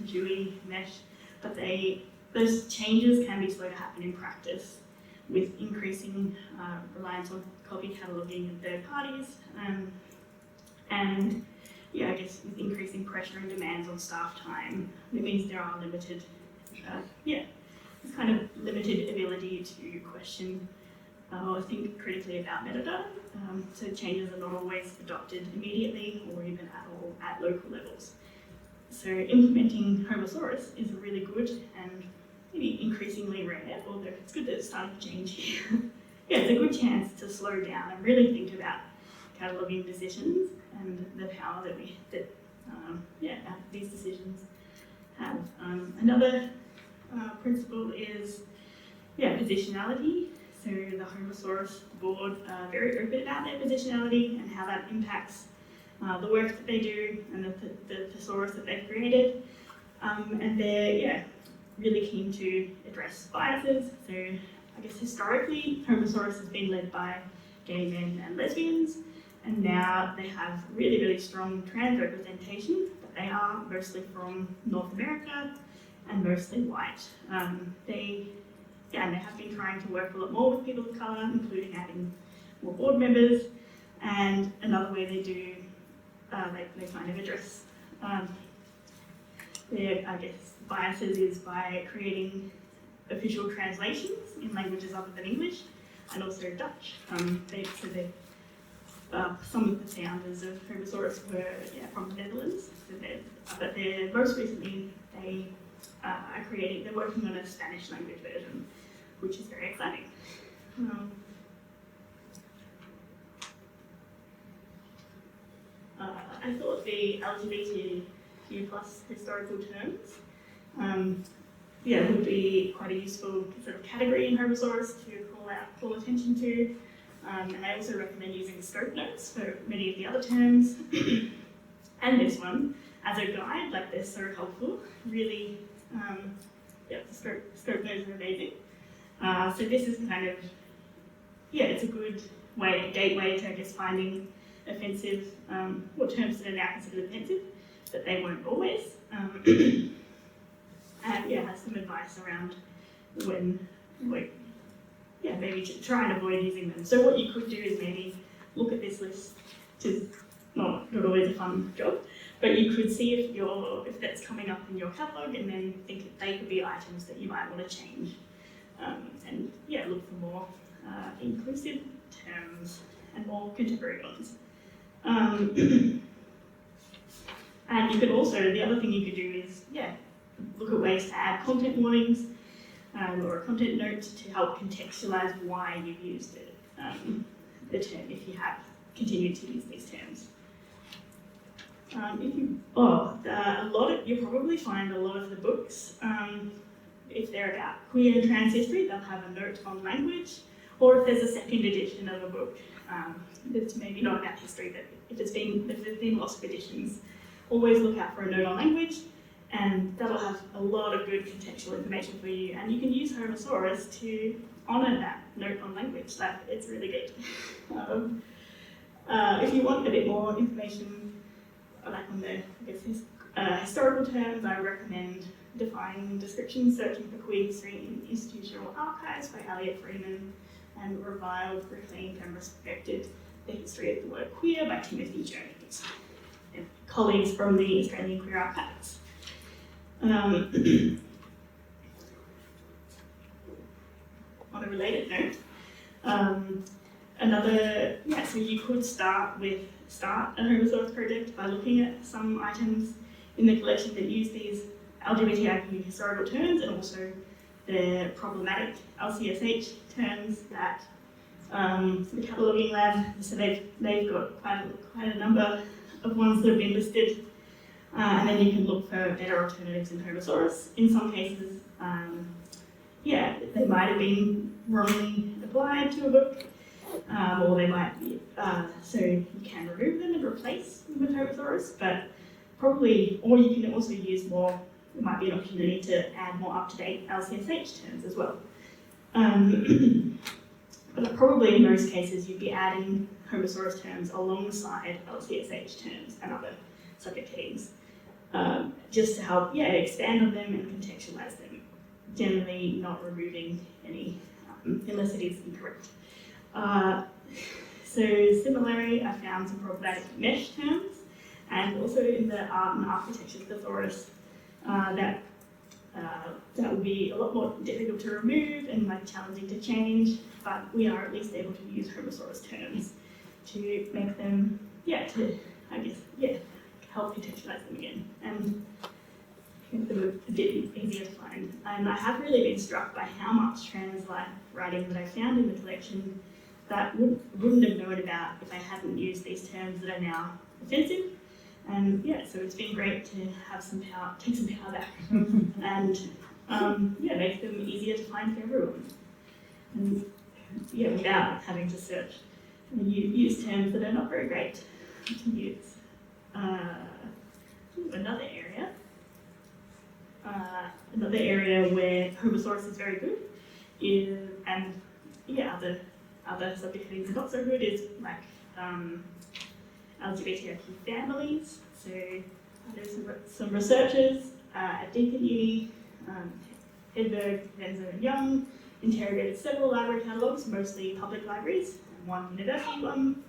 Dewey, Mesh, but those changes can be slow to happen in practice, with increasing reliance on copy cataloguing and third parties, I guess with increasing pressure and demands on staff time, it means there are limited, it's kind of limited ability to question or think critically about metadata. So changes are not always adopted immediately or even at all at local levels. So implementing Homosaurus is a really good and maybe increasingly rare, although it's good that it's starting to change here. It's a good chance to slow down and really think about cataloguing decisions and the power that these decisions have. Another principle is positionality. So the Homosaurus board are very open about their positionality and how that impacts the work that they do and the thesaurus that they've created. And they're really keen to address biases. So I guess historically, Homosaurus has been led by gay men and lesbians, and now they have really, really strong trans representation, but they are mostly from North America and mostly white. They have been trying to work a lot more with people of colour, including adding more board members. And another way they do, they kind of address their, biases is by creating official translations in languages other than English, and also Dutch. some of the founders of Homosaurus were from the Netherlands, but they're most recently they they're working on a Spanish language version, which is very exciting. I thought the LGBTQ plus historical terms would be quite a useful sort of category in Homosaurus to call attention to. And I also recommend using scope notes for many of the other terms and this one as a guide. Like, they're so helpful. Really, the scope notes are amazing. So this is kind of, it's a good way, a gateway to, I guess, finding offensive, or terms that are now considered offensive, but they weren't always. And has some advice around maybe to try and avoid using them. So what you could do is maybe look at this list, which is not always a fun job, but you could see if that's coming up in your catalogue, and then think that they could be items that you might want to change. And look for more inclusive terms and more contemporary ones. And you could also, the other thing you could do is, look at ways to add content warnings or a content note to help contextualize why you've used it, the term, if you have continued to use these terms. You'll probably find a lot of the books, if they're about queer and trans history, they'll have a note on language, or if there's a second edition of a book that's maybe not about history, but if there's been lots of editions, always look out for a note on language, and that'll have a lot of good contextual information for you. And you can use Homosaurus to honour that note on language. Like, it's really good. If you want a bit more information, like on the historical terms, I recommend defining descriptions, searching for queer history in institutional archives by ALIA Freeman, and Reviled, Reclaimed and Respected the History of the Word Queer by Timothy Jones and colleagues from the Australian Queer Archives. On a related note, so you could start a Homosaurus project by looking at some items in the collection that use these LGBTIQ historical terms, and also the problematic LCSH terms that the Cataloguing Lab, so they've got quite a number of ones that have been listed. And then you can look for better alternatives in Homosaurus. In some cases, they might have been wrongly applied to a book, or they might be, so you can remove them and replace them with Homosaurus, but probably, or you can also use more, there might be an opportunity to add more up-to-date LCSH terms as well. But probably in most cases, you'd be adding Homosaurus terms alongside LCSH terms and other subject headings. Just to help, expand on them and contextualize them. Generally not removing any, unless it is incorrect. So similarly, I found some problematic mesh terms, and also in the art and architecture thesaurus, that would be a lot more difficult to remove and challenging to change, but we are at least able to use Homosaurus terms to make them, help contextualize them again and make them a bit easier to find. And I have really been struck by how much trans writing that I found in the collection that wouldn't have known about if I hadn't used these terms that are now offensive. And so it's been great to have take some power back and make them easier to find for everyone. And without having to search and use terms that are not very great to use. Another area where Homosaurus is very good is, other subject headings are not so good, is LGBTIQ families. So there's some researchers at Deakin Uni, Hedberg, Venzo and Young, interrogated several library catalogues, mostly public libraries, and one university one.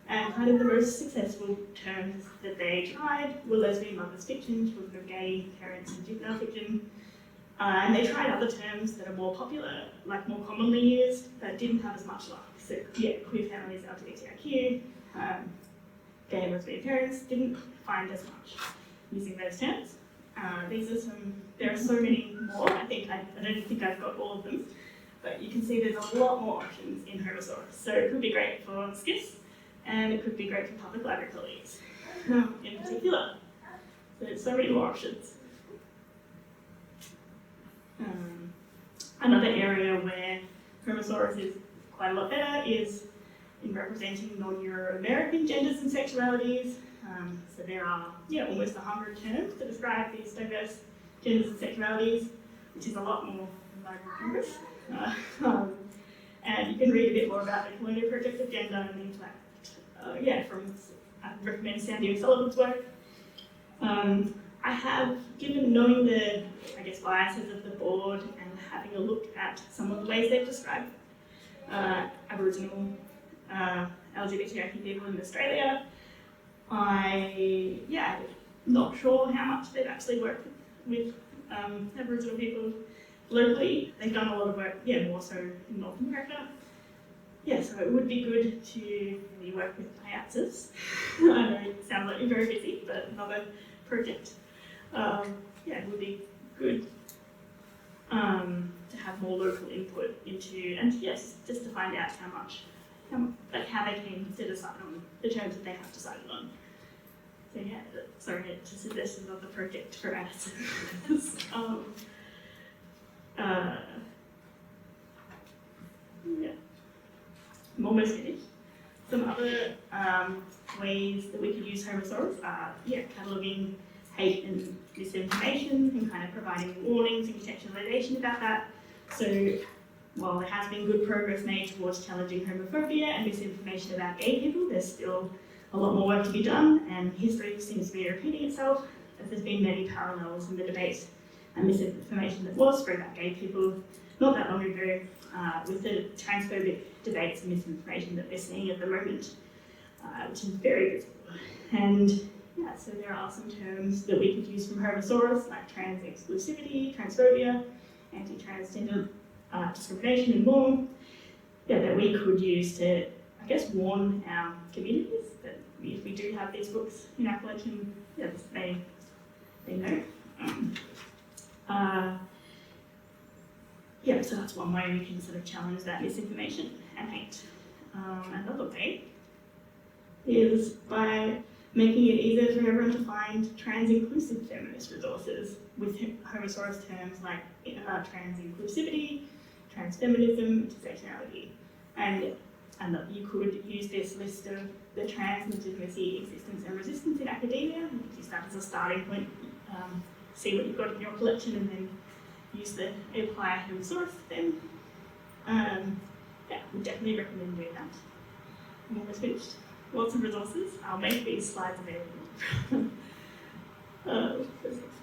And kind of the most successful terms that they tried were lesbian mothers fiction, children of gay parents, and juvenile fiction. And they tried other terms that are more popular, more commonly used, but didn't have as much luck. So queer families, LGBTIQ, Beilharz parents didn't find as much using those terms. There are so many more. I don't think I've got all of them, but you can see there's a lot more options in Homosaurus. So it could be great for SCIFs, and it could be great for public library colleagues in particular. So there's so many more options. Another area where Homosaurus is quite a lot better is in representing non-Euro-American genders and sexualities. So there are almost 100 terms to describe these diverse genders and sexualities, which is a lot more than Library of Congress. And you can read a bit more about the Colonial Project of Gender and things like I recommend Sandy O'Sullivan's work. I have, given knowing the, biases of the board and having a look at some of the ways they've described Aboriginal LGBTIQ people in Australia, I'm not sure how much they've actually worked with Aboriginal people locally. They've done a lot of work, more so in North America. So it would be good to maybe work with AIATSIS. I know it sounds like you're very busy, but another project. It would be good to have more local input into, and just to find out how they can decide on the terms that they have decided on. So sorry to suggest another project for us. I'm almost finished. Some other ways that we could use Homosaurus are cataloguing hate and misinformation and kind of providing warnings and contextualization about that. So while there has been good progress made towards challenging homophobia and misinformation about gay people, there's still a lot more work to be done, and history seems to be repeating itself, as there's been many parallels in the debate and misinformation that was spread about gay people not that long ago, with the transphobic debates and misinformation that we're seeing at the moment, which is very visible. And so there are some terms that we could use from Homosaurus, like trans exclusivity, transphobia, anti-transgender discrimination and more, that we could use to, warn our communities that if we do have these books in our collection, they know. So that's one way we can sort of challenge that misinformation and hate. Another way is by making it easier for everyone to find trans-inclusive feminist resources with Homosaurus terms like trans inclusivity, trans feminism, intersectionality, and that you could use this list of the trans legitimacy, existence, and resistance in academia. You use that as a starting point, see what you've got in your collection, and then use the apply Homosaurus to them. Would definitely recommend doing that. I'm almost finished. Lots of resources. I'll make these slides available.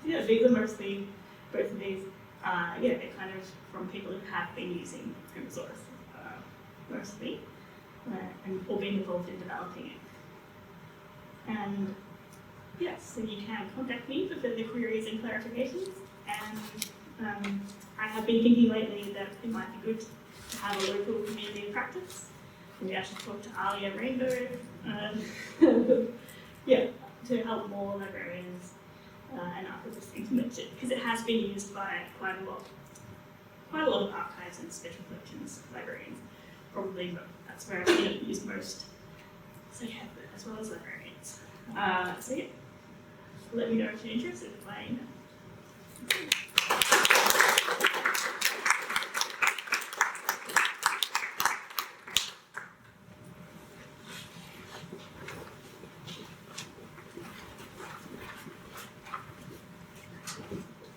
These are mostly, both of these, they're kind of from people who have been using Homosaurus, mostly, or been involved in developing it. And so you can contact me for further queries and clarifications. And I have been thinking lately that it might be good to have a local community of practice. We actually talked to ALIA Rainbow, to help more librarians and archivists implement it, because it has been used by quite a lot of archives and special collections librarians, probably, but that's where I've seen it used most. So as well as librarians. Let me know if you're interested by email.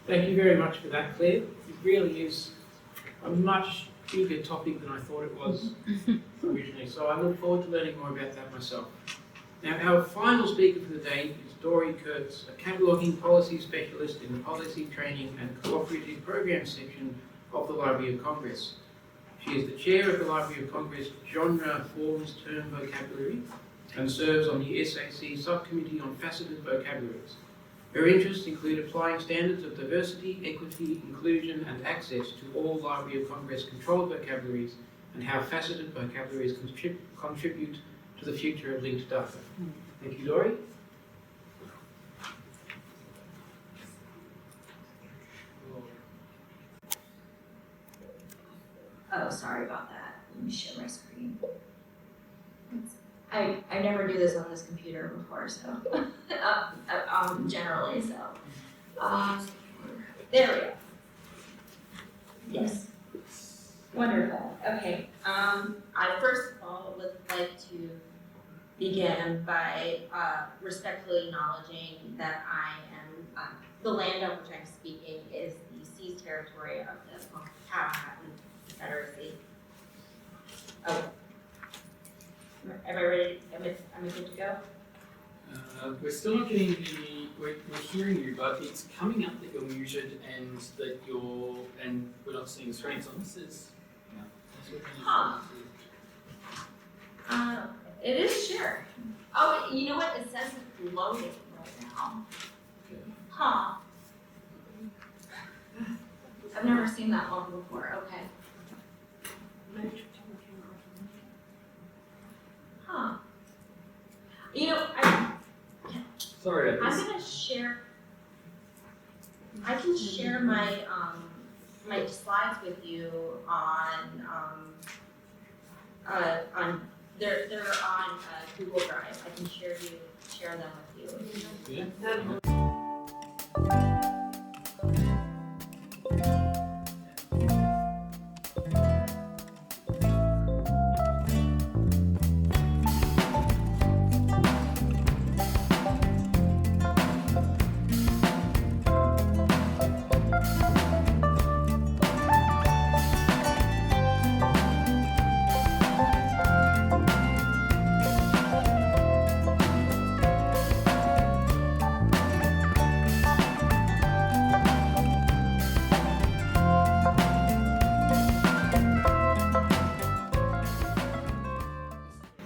Thank you very much for that, Claire. It really is a much bigger topic than I thought it was originally, so I look forward to learning more about that myself. Now, our final speaker for the day is Dorie Kurtz, a cataloguing policy specialist in the Policy Training and Cooperative Programs section of the Library of Congress. She is the chair of the Library of Congress Genre Forms Term Vocabulary and serves on the SAC Subcommittee on Faceted Vocabularies. Her interests include applying standards of diversity, equity, inclusion, and access to all Library of Congress controlled vocabularies and how faceted vocabularies contribute to for the future of linked data. Thank you, Dorie. Oh, sorry about that. Let me share my screen. I never do this on this computer before, so generally, so there we go. Yes. Wonderful. Okay. I first of all would like to begin by respectfully acknowledging that I am the land on which I'm speaking is the seized territory of the Powhatan Confederacy. Oh, am I ready? Am I good to go? We're still not getting the, we're hearing you, but it's coming up that you're muted and that you're, and we're not seeing the screen, so this is, Huh. It is shared. Oh, you know what? It says it's loading right now. Huh. I've never seen that one before. Okay. Huh. You know, sorry about I'm this. gonna share. I can share my my slides with you on they're on Google Drive. I can share them with you. Yeah.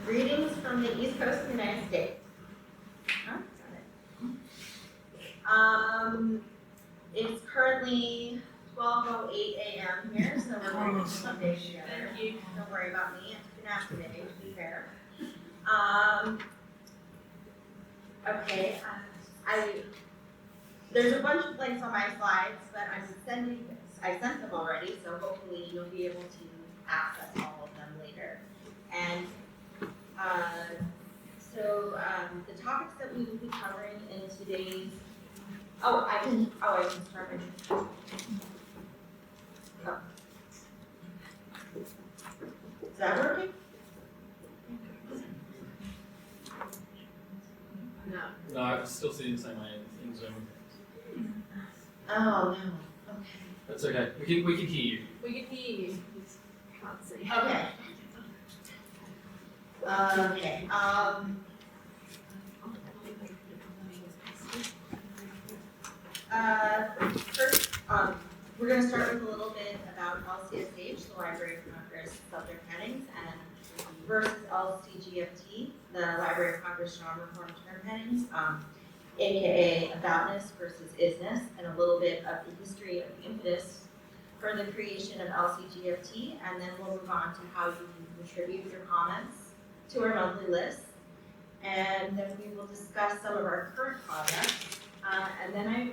Greetings from the East Coast of the United States. Huh? Got it. It's currently 12:08 a.m. here, so we're going to some day together. Don't worry about me. It's been after today, to be fair. Okay. There's a bunch of links on my slides, but I sent them already, so hopefully you'll be able to access all of them later. And the topics that we will be covering in today's, I can start my, oh. Is that working? No, I'm still seeing the same way in Zoom. Oh, no, okay. That's okay. We can hear you. We can hear you. Just can't see. Okay. Okay, first, we're going to start with a little bit about LCSH, the Library of Congress subject headings, and versus LCGFT, the Library of Congress non-reform term headings, aka aboutness versus isness, and a little bit of the history of the impetus for the creation of LCGFT, and then we'll move on to how you can contribute your comments to our monthly list, and then we will discuss some of our current projects, and then I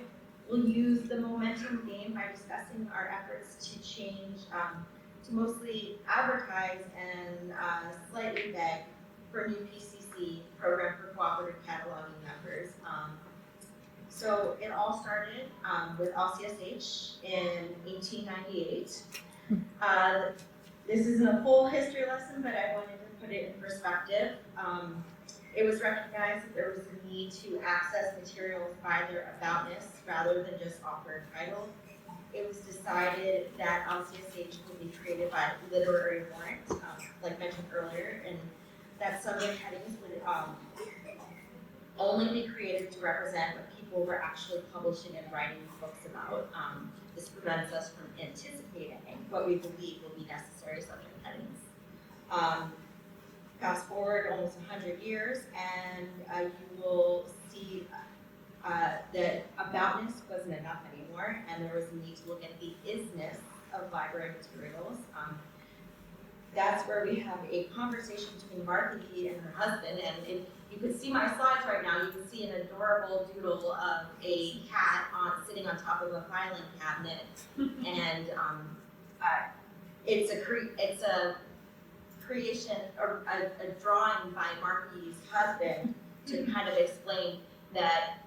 will use the momentum gained by discussing our efforts to change, to mostly advertise and slightly beg for a new PCC program for cooperative cataloging members. So it all started with LCSH in 1898. This isn't a full history lesson, but I wanted to put it in perspective. It was recognized that there was a need to access materials by their aboutness rather than just offer a title. It was decided that LCSH would be created by literary warrant, like mentioned earlier, and that subject headings would only be created to represent what people were actually publishing and writing books about. This prevents us from anticipating what we believe will be necessary subject headings. Fast forward almost 100 years, and you will see that aboutness wasn't enough anymore, and there was a need to look at the isness of library materials. that's where we have a conversation between Marky and her husband, and if you could see my slides right now, you can see an adorable doodle of a cat sitting on top of a filing cabinet, and it's a creation, or a drawing by Marky's husband to kind of explain that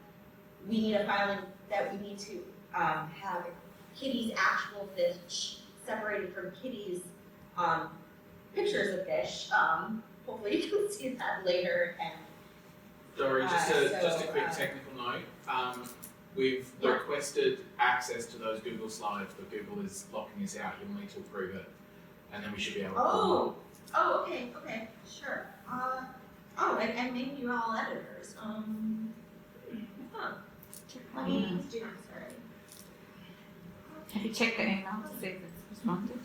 we need a filing, that we need to have Kitty's actual fish separated from Kitty's pictures of fish. Hopefully you can see that later. And Dorie, just a quick technical note. We've requested access to those Google slides, but Google is locking us out. You'll need to approve it, and then we should be able to. Okay, sure. And maybe you all editors. Let me do this already. Have you checked the email to see if it's responded?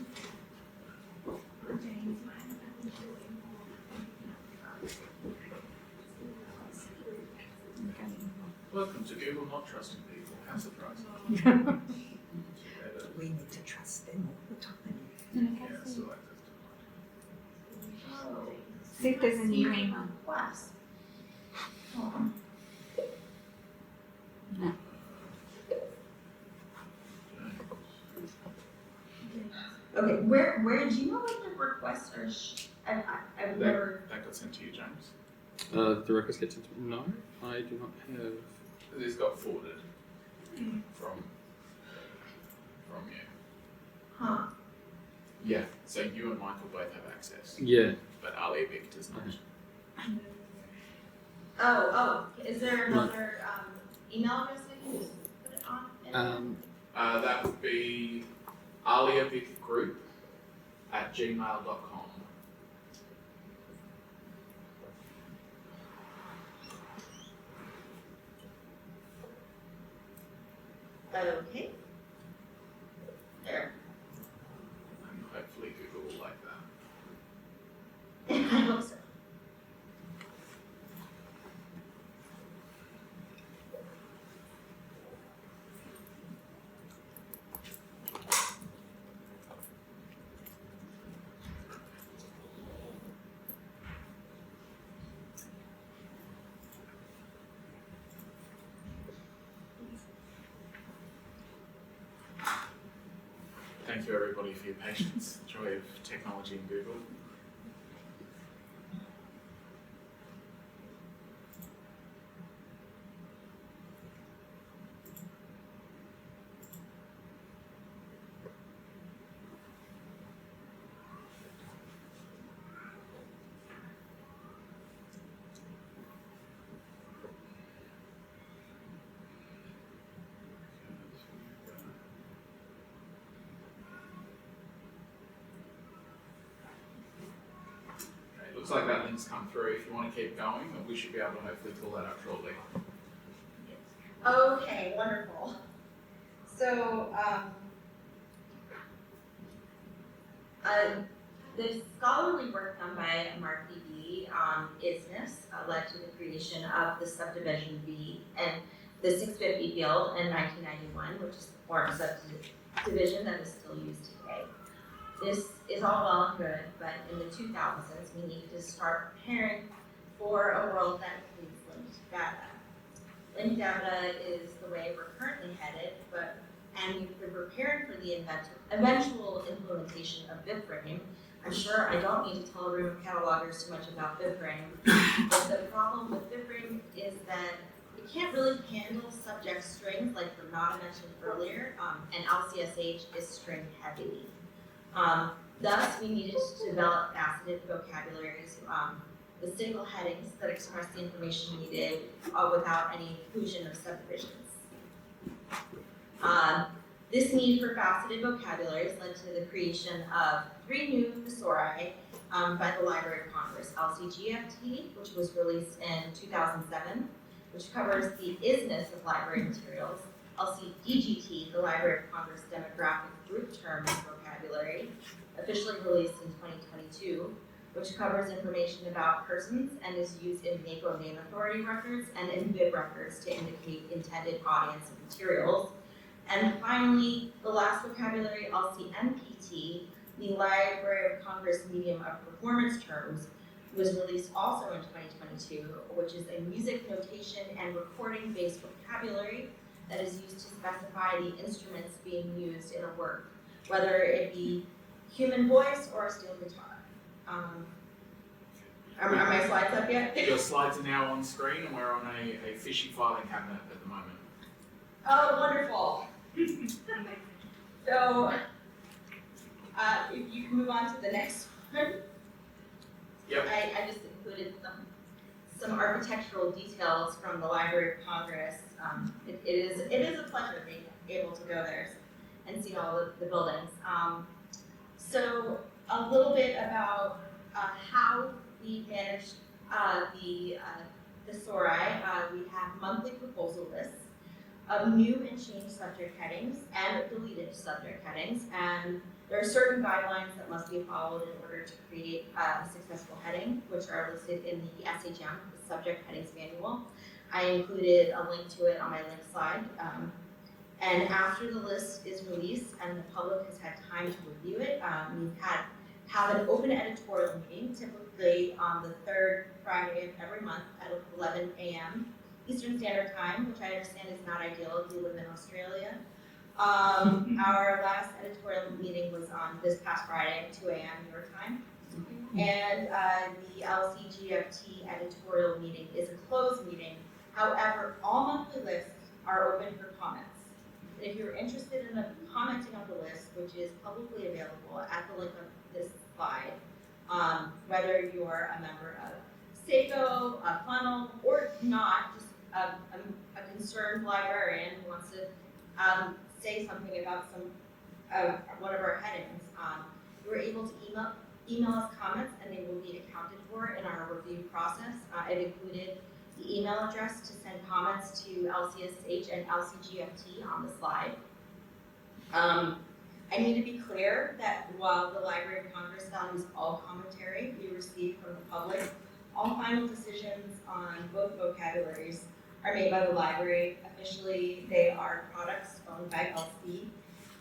Welcome to Google not trusting people. How surprising. We need to trust them all the time. Yeah, still access to See if there's a new email. Class. No. Okay, where do you know what the requests are? I've never. That got sent to you, James. The records get sent to me? No, I do not have. This got forwarded from you. Huh. Yeah, so you and Michael both have access, Yeah. but ALIA Vic does not. Oh, is there another email address I can just put it on? That would be aliavicgroup@gmail.com. Okay. There. And hopefully Google will like that. I hope so. Thank you everybody for your patience. Joy of technology and Google. Looks like that link's come through. If you want to keep going, we should be able to hopefully pull that up shortly. Okay, wonderful. So, the scholarly work done by Mark B. on ISNIS led to the creation of the subdivision B and the 650 field in 1991, which is the form subdivision that is still used today. This is all well and good, but in the 2000s, we needed to start preparing for a world that includes linked data. Linked data is the way we're currently headed, and we've been preparing for the eventual implementation of BibFrame. I'm sure I don't need to tell a room of catalogers too much about BibFrame, but the problem with BibFrame is that it can't really handle subject strings like Renate mentioned earlier, and LCSH is string heavy. Thus, we needed to develop faceted vocabularies with single headings that express the information needed without any inclusion of subdivisions. This need for faceted vocabularies led to the creation of 3 new thesauri by the Library of Congress: LCGFT, which was released in 2007, which covers the isness of library materials; LCDGT, the Library of Congress Demographic Group Term and Vocabulary, officially released in 2022, which covers information about persons and is used in NACO name authority records and in BIB records to indicate intended audience and materials. And finally, the last vocabulary, LCMPT, The Library of Congress Medium of Performance Terms was released also in 2022, which is a music notation and recording-based vocabulary that is used to specify the instruments being used in a work, whether it be human voice or a steel guitar. Are my slides up yet? Your slides are now on screen, and we're on a fishy filing cabinet at the moment. Oh, wonderful. So, if you can move on to the next one. Yep. I just included some architectural details from the Library of Congress. It is a pleasure being able to go there and see all of the buildings. So a little bit about how we manage the SORI. We have monthly proposal lists of new and changed subject headings and deleted subject headings, and there are certain guidelines that must be followed in order to create a successful heading, which are listed in the SHM, the Subject Headings Manual. I included a link to it on my link slide. And after the list is released and the public has had time to review it, we have an open editorial meeting, typically on the third Friday of every month at 11 a.m. Eastern Standard Time, which I understand is not ideal if you live in Australia. Our last editorial meeting was on this past Friday at 2 a.m. your time. And the LCGFT editorial meeting is a closed meeting. However, all monthly lists are open for comments. And if you're interested in commenting on the list, which is publicly available at the link of this slide, whether you're a member of SACO, a funnel, or not, just a concerned librarian who wants to say something about one of our headings, you're able to email us comments and they will be accounted for in our review process. I've included the email address to send comments to LCSH and LCGFT on the slide. I need to be clear that while the Library of Congress values all commentary we receive from the public, all final decisions on both vocabularies are made by the library. Officially, they are products owned by LC,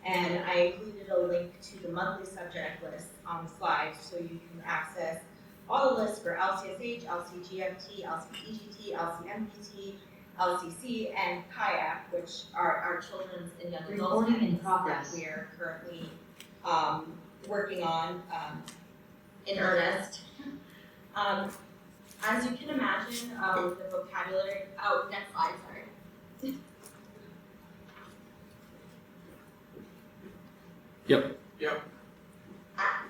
and I included a link to the monthly subject list on the slide so you can access all the lists for LCSH, LCGFT, LCEGT, LCMPT, LCC, and Kayak, which are our children's and young adult headings that we are currently working on in earnest. As you can imagine, with the vocabulary, next slide, sorry. Yep.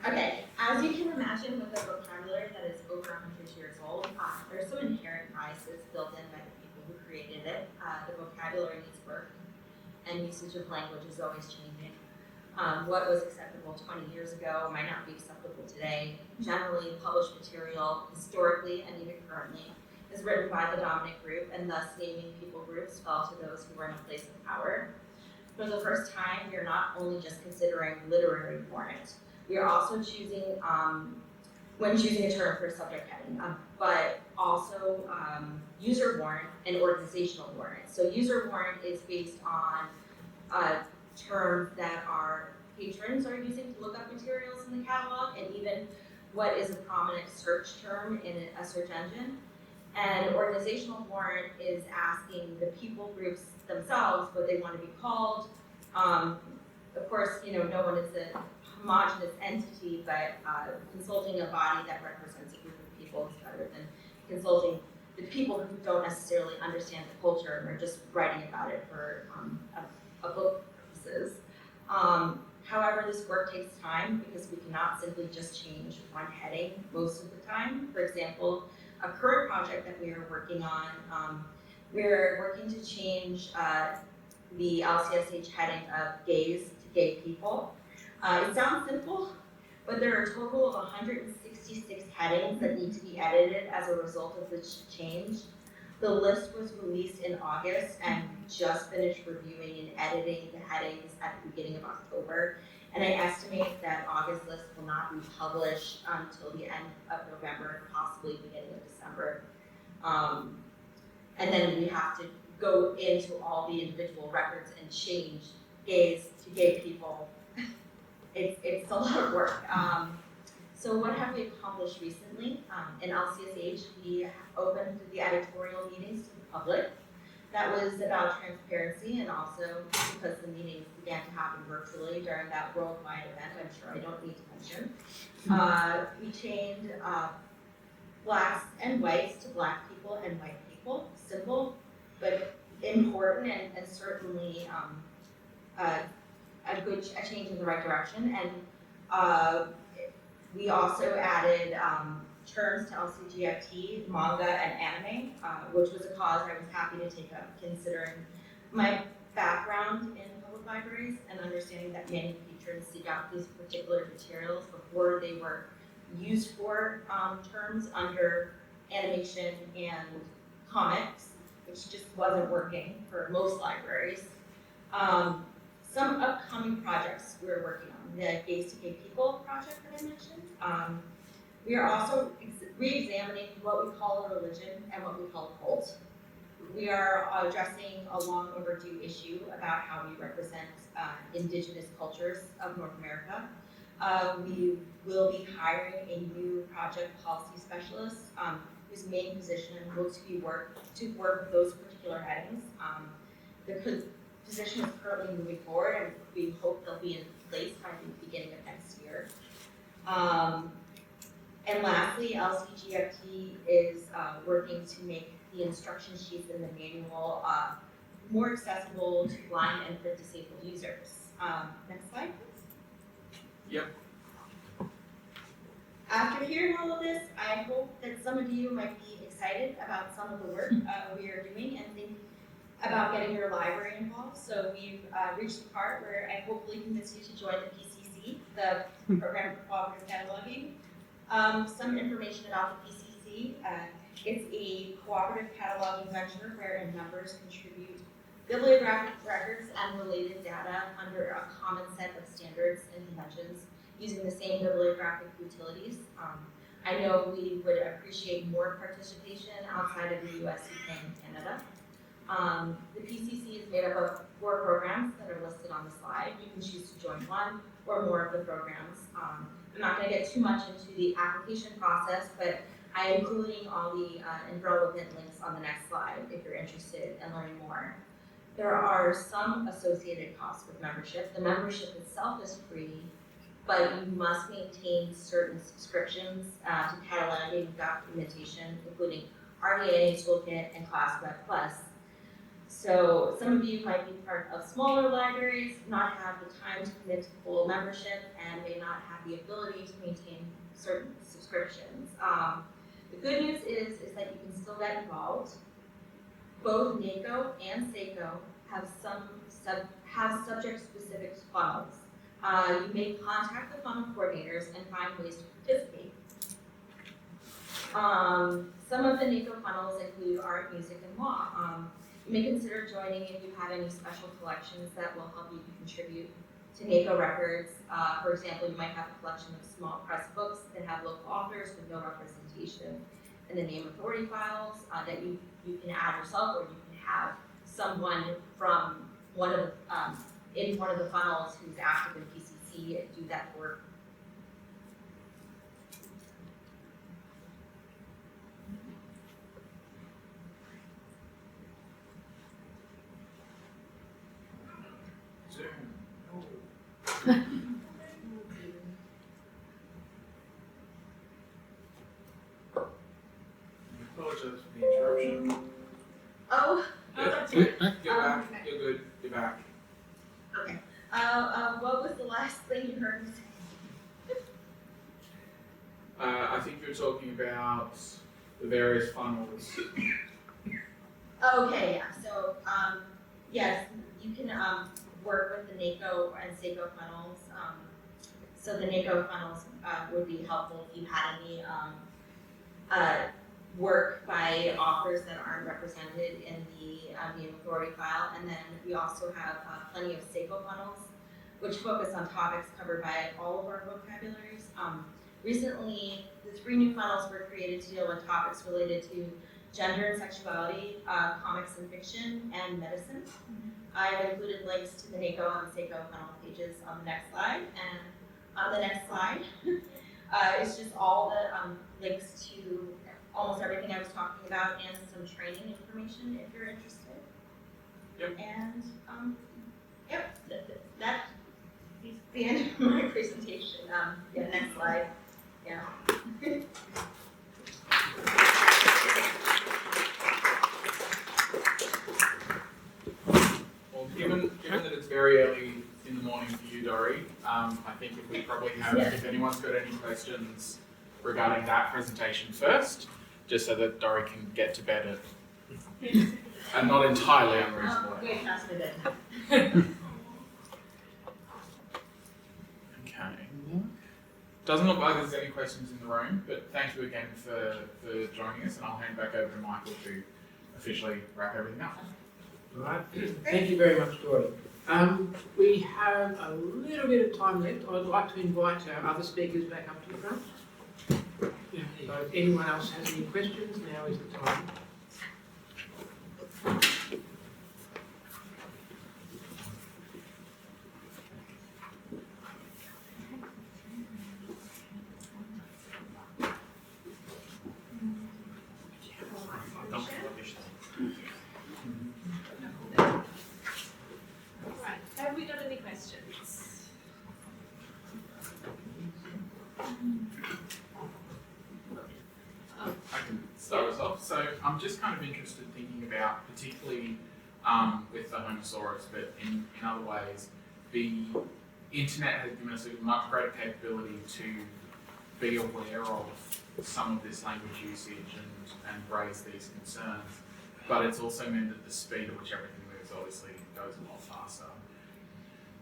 Okay, as you can imagine with a vocabulary that is over 100 years old, there's some inherent biases built in by the people who created it. The vocabulary needs work, and usage of language is always changing. What was acceptable 20 years ago might not be acceptable today. Generally, published material, historically and even currently, is written by the dominant group, and thus naming people groups fell to those who were in a place of power. For the first time, we are not only just considering literary warrant, we are also choosing, when choosing a term for a subject heading, but also user warrant and organizational warrant. So user warrant is based on terms that our patrons are using to look up materials in the catalog, and even what is a prominent search term in a search engine. And organizational warrant is asking the people groups themselves what they want to be called. Of course, no one is a homogenous entity, but consulting a body that represents a group of people is better than consulting the people who don't necessarily understand the culture and are just writing about it for a book purposes. However, this work takes time because we cannot simply just change one heading most of the time. For example, a current project that we are working on, we're working to change the LCSH heading of gays to gay people. It sounds simple, but there are a total of 166 headings that need to be edited as a result of this change. The list was released in August, and we just finished reviewing and editing the headings at the beginning of October. And I estimate that August list will not be published until the end of November, possibly beginning of December. And then we have to go into all the individual records and change gays to gay people. it's a lot of work. So what have we accomplished recently? In LCSH, we opened the editorial meetings to the public. That was about transparency, and also because the meetings began to happen virtually during that worldwide event, I'm sure I don't need to mention. We changed blacks and whites to black people and white people. Simple, but important, and certainly a change in the right direction. And we also added terms to LCGFT, manga and anime, which was a cause I was happy to take up, considering my background in public libraries and understanding that many patrons seek out these particular materials before they were used for terms under animation and comics, which just wasn't working for most libraries. Some upcoming projects we're working on, the Gays to Gay People project that I mentioned. We are also re-examining what we call a religion and what we call a cult. We are addressing a long overdue issue about how we represent indigenous cultures of North America. We will be hiring a new project policy specialist whose main position will to work with those particular headings. The position is currently moving forward, and we hope they'll be in place by the beginning of next year. And lastly, LCGFT is working to make the instruction sheets in the manual more accessible to blind and print disabled users. Next slide, please. Yep. After hearing all of this, I hope that some of you might be excited about some of the work we are doing and think about getting your library involved. So we've reached the part where I hopefully convince you to join the PCC, the Program for Cooperative Cataloging. Some information about the PCC. It's a cooperative cataloging venture wherein members contribute bibliographic records and related data under a common set of standards and conventions using the same bibliographic utilities. I know we would appreciate more participation outside of the US, UK, and Canada. The PCC is made up of 4 programs that are listed on the slide. You can choose to join one or more of the programs. I'm not going to get too much into the application process, but I am including all the relevant links on the next slide if you're interested in learning more. There are some associated costs with membership. The membership itself is free, but you must maintain certain subscriptions to cataloging documentation, including RDA, Toolkit, and ClassWeb Plus. So some of you might be part of smaller libraries, not have the time to commit to full membership, and may not have the ability to maintain certain subscriptions. The good news is that you can still get involved. Both NACO and SACO have subject-specific funnels. You may contact the funnel coordinators and find ways to participate. Some of the NACO funnels include art, music, and law. You may consider joining if you have any special collections that will help you contribute to NACO records. For example, you might have a collection of small press books that have local authors with no representation in the name authority files that you can add yourself, or you can have someone from one of in one of the funnels who's active in PCC do that work. Apologize for the interruption. Oh, that's it. You're back. You're good. You're back. Okay. What was the last thing you heard me say? I think you were talking about the various funnels. Okay, yeah. So, yes, you can work with the NACO and SACO funnels. So the NACO funnels would be helpful if you had any work by authors that aren't represented in the name authority file. And then we also have plenty of SACO funnels, which focus on topics covered by all of our vocabularies. Recently, the 3 new funnels were created to deal with topics related to gender and sexuality, comics and fiction, and medicine. I've included links to the NACO and SACO funnel pages on the next slide, and The next slide is just all the links to almost everything I was talking about and some training information if you're interested. Yep. And yep, that is the end of my presentation. Yeah, next slide. Yeah. Well, given that it's very early in the morning for you, Dorie, I think if we probably have, if anyone's got any questions regarding that presentation first, just so that Dorie can get to bed at a not entirely unreasonable hour. Way past my bed. Okay. Doesn't look like there's any questions in the room, but thank you again for joining us, and I'll hand back over to Michael to officially wrap everything up. All right. Thank you very much, Dorie. We have a little bit of time left. I'd like to invite our other speakers back up to the front. So if anyone else has any questions, now is the time. Right, have we got any questions? I can start us off. So I'm just kind of interested thinking about, particularly with the Homosaurus, but in other ways, the internet has given us a much greater capability to be aware of some of this language usage and raise these concerns. But it's also meant that the speed at which everything moves obviously goes a lot faster.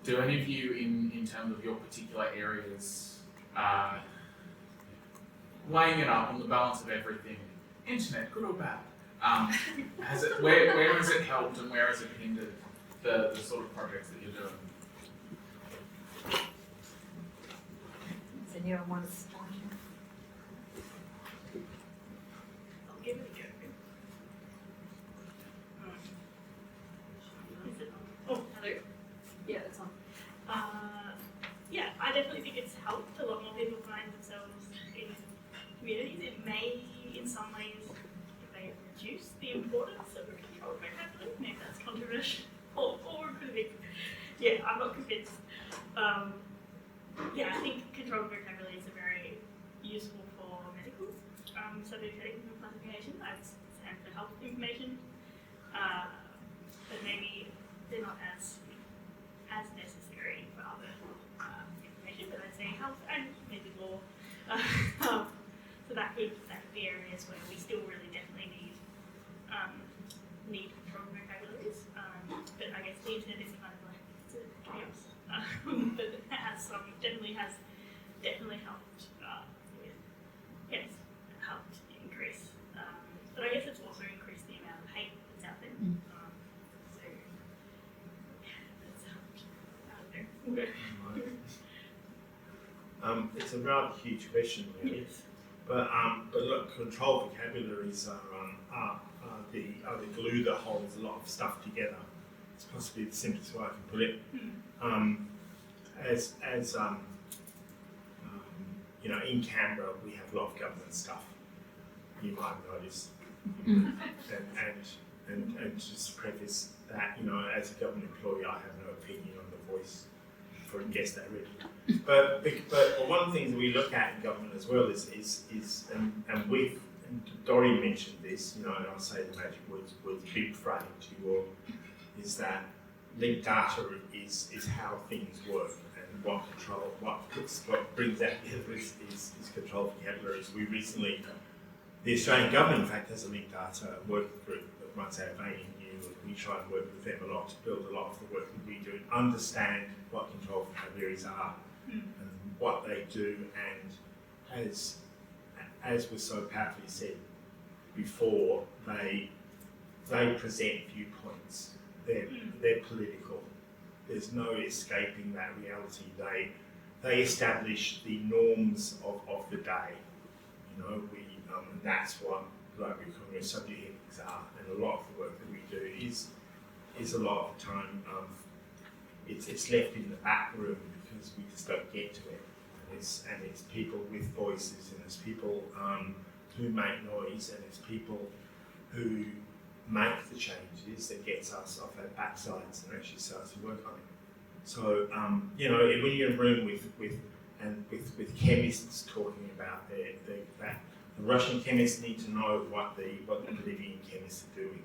Do any of you, in terms of your particular areas, weighing it up on the balance of everything, internet, good or bad, where has it helped and where has it hindered the sort of projects that you're doing? Does anyone want to start? I'll give it a go. Is it on? Oh, hello. Yeah, that's on. Yeah, I definitely think it's helped a lot more people find themselves in communities. It may, in some ways, it may reduce the importance of a controlled vocabulary. Maybe that's controversial. Or it could be. Yeah, I'm not convinced. Yeah, I think controlled vocabulary is very useful for medical subject headings and classification. I'd say for health information, but maybe they're not as necessary for other information. But I'd say health and maybe law. So that could be areas where we still really definitely need controlled vocabularies. But I guess the internet is kind of like it's a chaos. But it has definitely helped helped increase. But I guess it's also increased the amount of hate that's out there. So that's helped. It's a rather huge question, really. Yes. But look, controlled vocabularies are the glue that holds a lot of stuff together. It's possibly the simplest way I can put it. As you know, in Canberra we have a lot of government stuff. You might have noticed, and just preface that, you know, as a government employee, I have no opinion on the voice for guess that really. But one of the things we look at in government as well is and Dorie mentioned this, you know, and I'll say the magic words big frame to you all, is that linked data is how things work, and what brings that together is controlled vocabularies. We recently, the Australian government in fact has a linked data working group that runs out of ANU, and we try and work with them a lot to build a lot of the work that we do and understand what controlled vocabularies are and what they do, and as was so powerfully said before, they present viewpoints. They're political. There's no escaping that reality. They establish the norms of the day. You know, and that's what library economists subject headings are. And a lot of the work that we do is a lot of the time it's left in the back room because we just don't get to it. it's people with voices, and it's people who make noise, and it's people who make the changes that gets us off our backsides and actually starts to work on it. So you know, when you're in a room with chemists talking about that, the Russian chemists need to know what the Bolivian chemists are doing,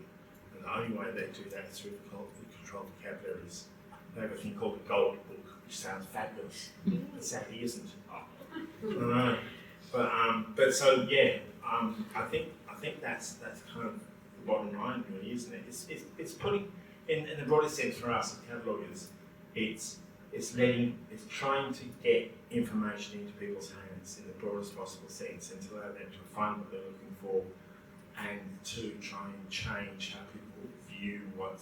and the only way they do that is through the controlled vocabularies. They have a thing called the Gold Book, which sounds fabulous, but sadly isn't. I know. But so yeah, I think that's kind of the bottom line, really, isn't it? It's putting in the broader sense for us as cataloguers, it's trying to get information into people's hands in the broadest possible sense, and to allow them to find what they're looking for, and to try and change how people view what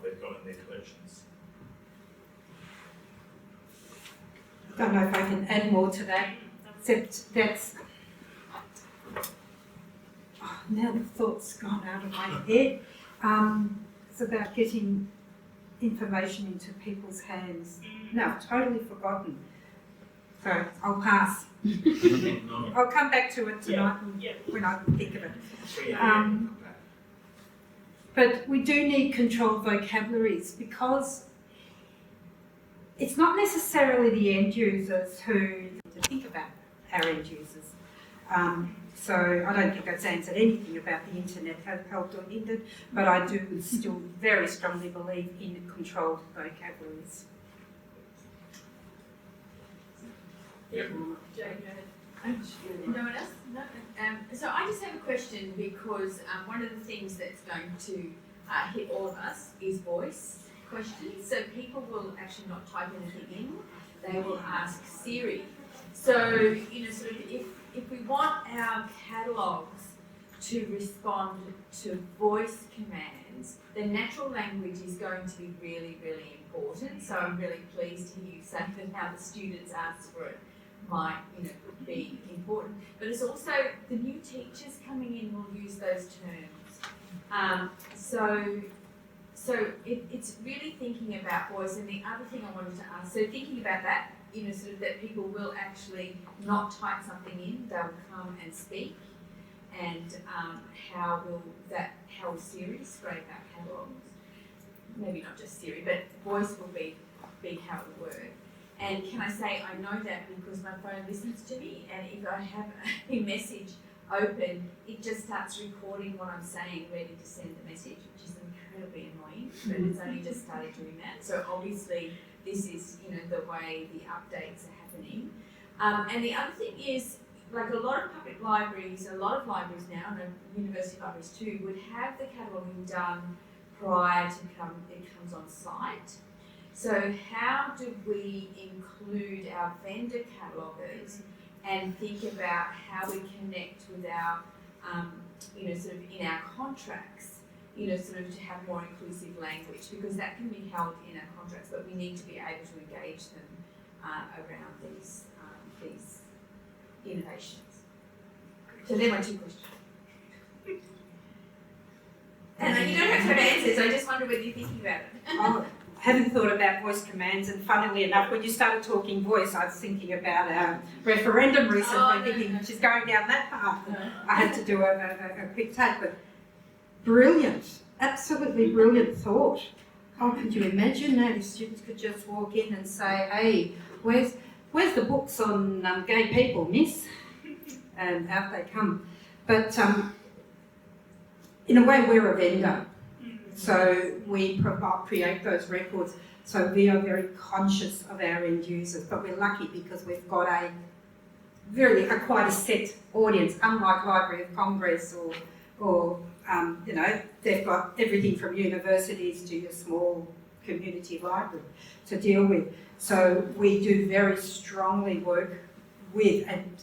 they've got in their collections. I don't know if I can add more to that, except that's, now the thought's gone out of my head. It's about getting information into people's hands. No, I've totally forgotten. So I'll pass. I'll come back to it tonight when I think of it. But we do need controlled vocabularies, because it's not necessarily the end users who think about our end users. So I don't think that's answered anything about the internet, has helped or hindered, but I do still very strongly believe in controlled vocabularies. No one else? No. So I just have a question, because one of the things that's going to hit all of us is voice questions. So people will actually not type anything in, they will ask Siri. So, you know, sort of if we want our catalogues to respond to voice commands, then natural language is going to be really, really important. So I'm really pleased to hear you say that how the students ask for it might, you know, be important. But it's also the new teachers coming in will use those terms. So it's really thinking about voice. And the other thing I wanted to ask, so thinking about that, you know, sort of that people will actually not type something in, they'll come and speak. And how will Siri scrape our catalogues? Maybe not just Siri, but voice will be how it will work. And can I say, I know that because my phone listens to me, and if I have a message open, it just starts recording what I'm saying, ready to send the message, which is incredibly annoying, but it's only just started doing that. So obviously this is, you know, the way the updates are happening. And the other thing is, like a lot of public libraries, a lot of libraries now, and university libraries too, would have the cataloguing done prior to it comes on site. So how do we include our vendor cataloguers and think about how we connect with our, you know, sort of in our contracts, you know, sort of to have more inclusive language, because that can be held in our contracts, but we need to be able to engage them around these innovations. So they're my two questions. And you don't have to have answers, I just wonder whether you're thinking about it. I haven't thought about voice commands, and funnily enough, when you started talking voice, I was thinking about our referendum recently, thinking she's going down that path. I had to do a quick take, but brilliant, absolutely brilliant thought. Oh, could you imagine that if students could just walk in and say, hey, where's the books on gay people, miss? And out they come. But in a way, we're a vendor. So we create those records. So we are very conscious of our end users, but we're lucky because we've got quite a set audience, unlike Library of Congress or you know, they've got everything from universities to your small community library to deal with. So we do very strongly work with, and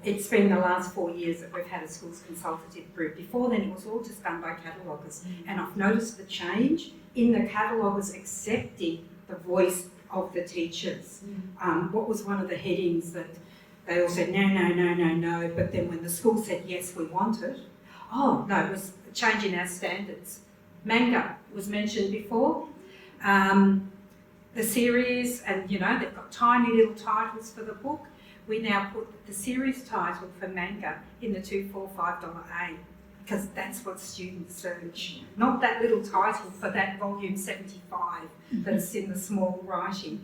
it's been the last 4 years that we've had a schools consultative group. Before then, it was all just done by cataloguers. And I've noticed the change in the cataloguers accepting the voice of the teachers. What was one of the headings that they all said, no, but then when the school said, yes, we want it, oh, no, it was changing our standards. Manga was mentioned before. The series, and you know, they've got tiny little titles for the book. we now put the series title for manga in the $245A, because that's what students search, not that little title for that volume 75 that's in the small writing,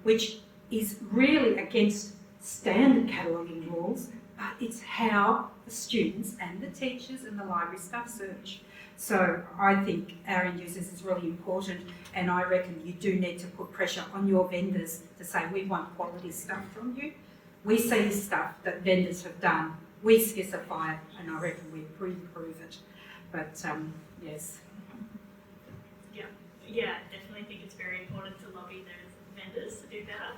which is really against standard cataloguing rules, but it's how the students and the teachers and the library staff search. So I think our end users is really important, and I reckon you do need to put pressure on your vendors to say, we want quality stuff from you. We see stuff that vendors have done, we specify it, and I reckon we pre-prove it. But yes. Yeah, I definitely think it's very important to lobby those vendors to do better.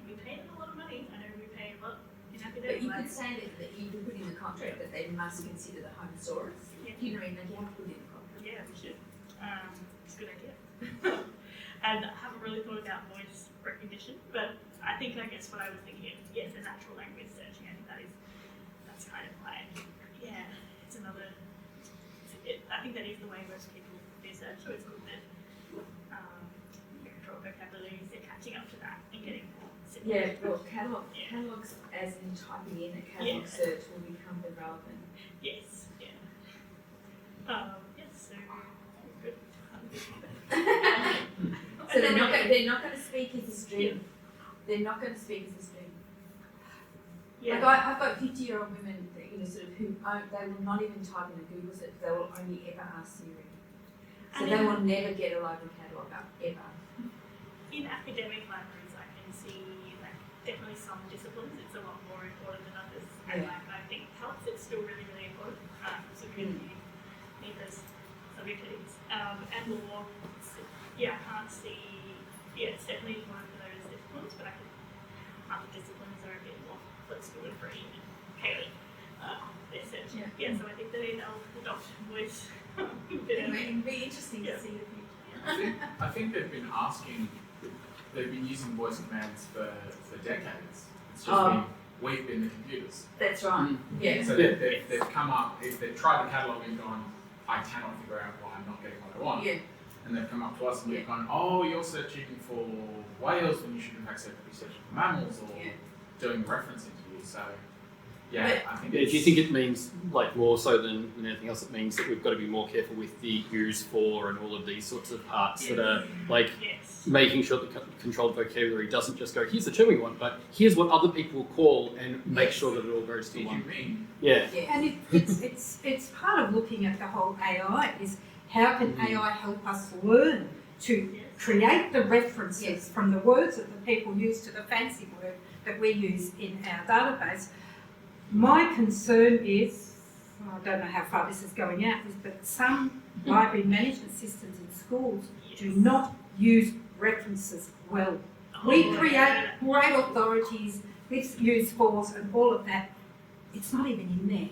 We pay them a lot of money. I know we pay a lot in academic. But you could say that you could put in the contract that they must consider the Homosaurus. Yeah. You know what I mean? Like you have to put it in the contract. Yeah, we should. It's a good idea. And I haven't really thought about voice recognition, but I guess what I was thinking, the natural language searching, I think that's kind of like, it's another, I think that is the way most people do search, so it's good that control vocabulary, they're catching up to that and getting Yeah, well, catalogues as in typing in a catalogue search will become irrelevant. Yes, yeah. So good. So they're not going to speak as a student. They're not going to speak as a student. Yeah. Like I've got 50-year-old women that, who they will not even type in a Google search. They will only ever ask Siri. So they will never get a library catalogue up ever. In academic libraries, I can see definitely some disciplines it's a lot more important than others. And I think health is still really, really important. So we really need those subject headings. And law, I can't see. It's definitely important for those disciplines, but I think other disciplines are a bit more flexible and free and chaotic. They're searching. So I think they'll adopt voice. It'll be interesting to see the future. I think they've been using voice commands for decades. It's just we've been the computers. That's right. Yeah. So they've come up, they've tried the catalogue and gone, I cannot figure out why I'm not getting what I want. Yeah. And they've come up to us and we've gone, oh, you're searching for whales when you should in fact be searching for mammals or doing reference interviews. So I think do you think it means, more so than anything else, it means that we've got to be more careful with the use for and all of these sorts of parts that are making sure that controlled vocabulary doesn't just go, here's the term we want, but here's what other people call, and make sure that it all goes to one. Yeah. And it's part of looking at the whole AI is how can AI help us learn to create the references from the words that the people use to the fancy word that we use in our database. My concern is, I don't know how far this is going out, but some library management systems in schools do not use references well. We create great authorities, let's use force and all of that. It's not even in there.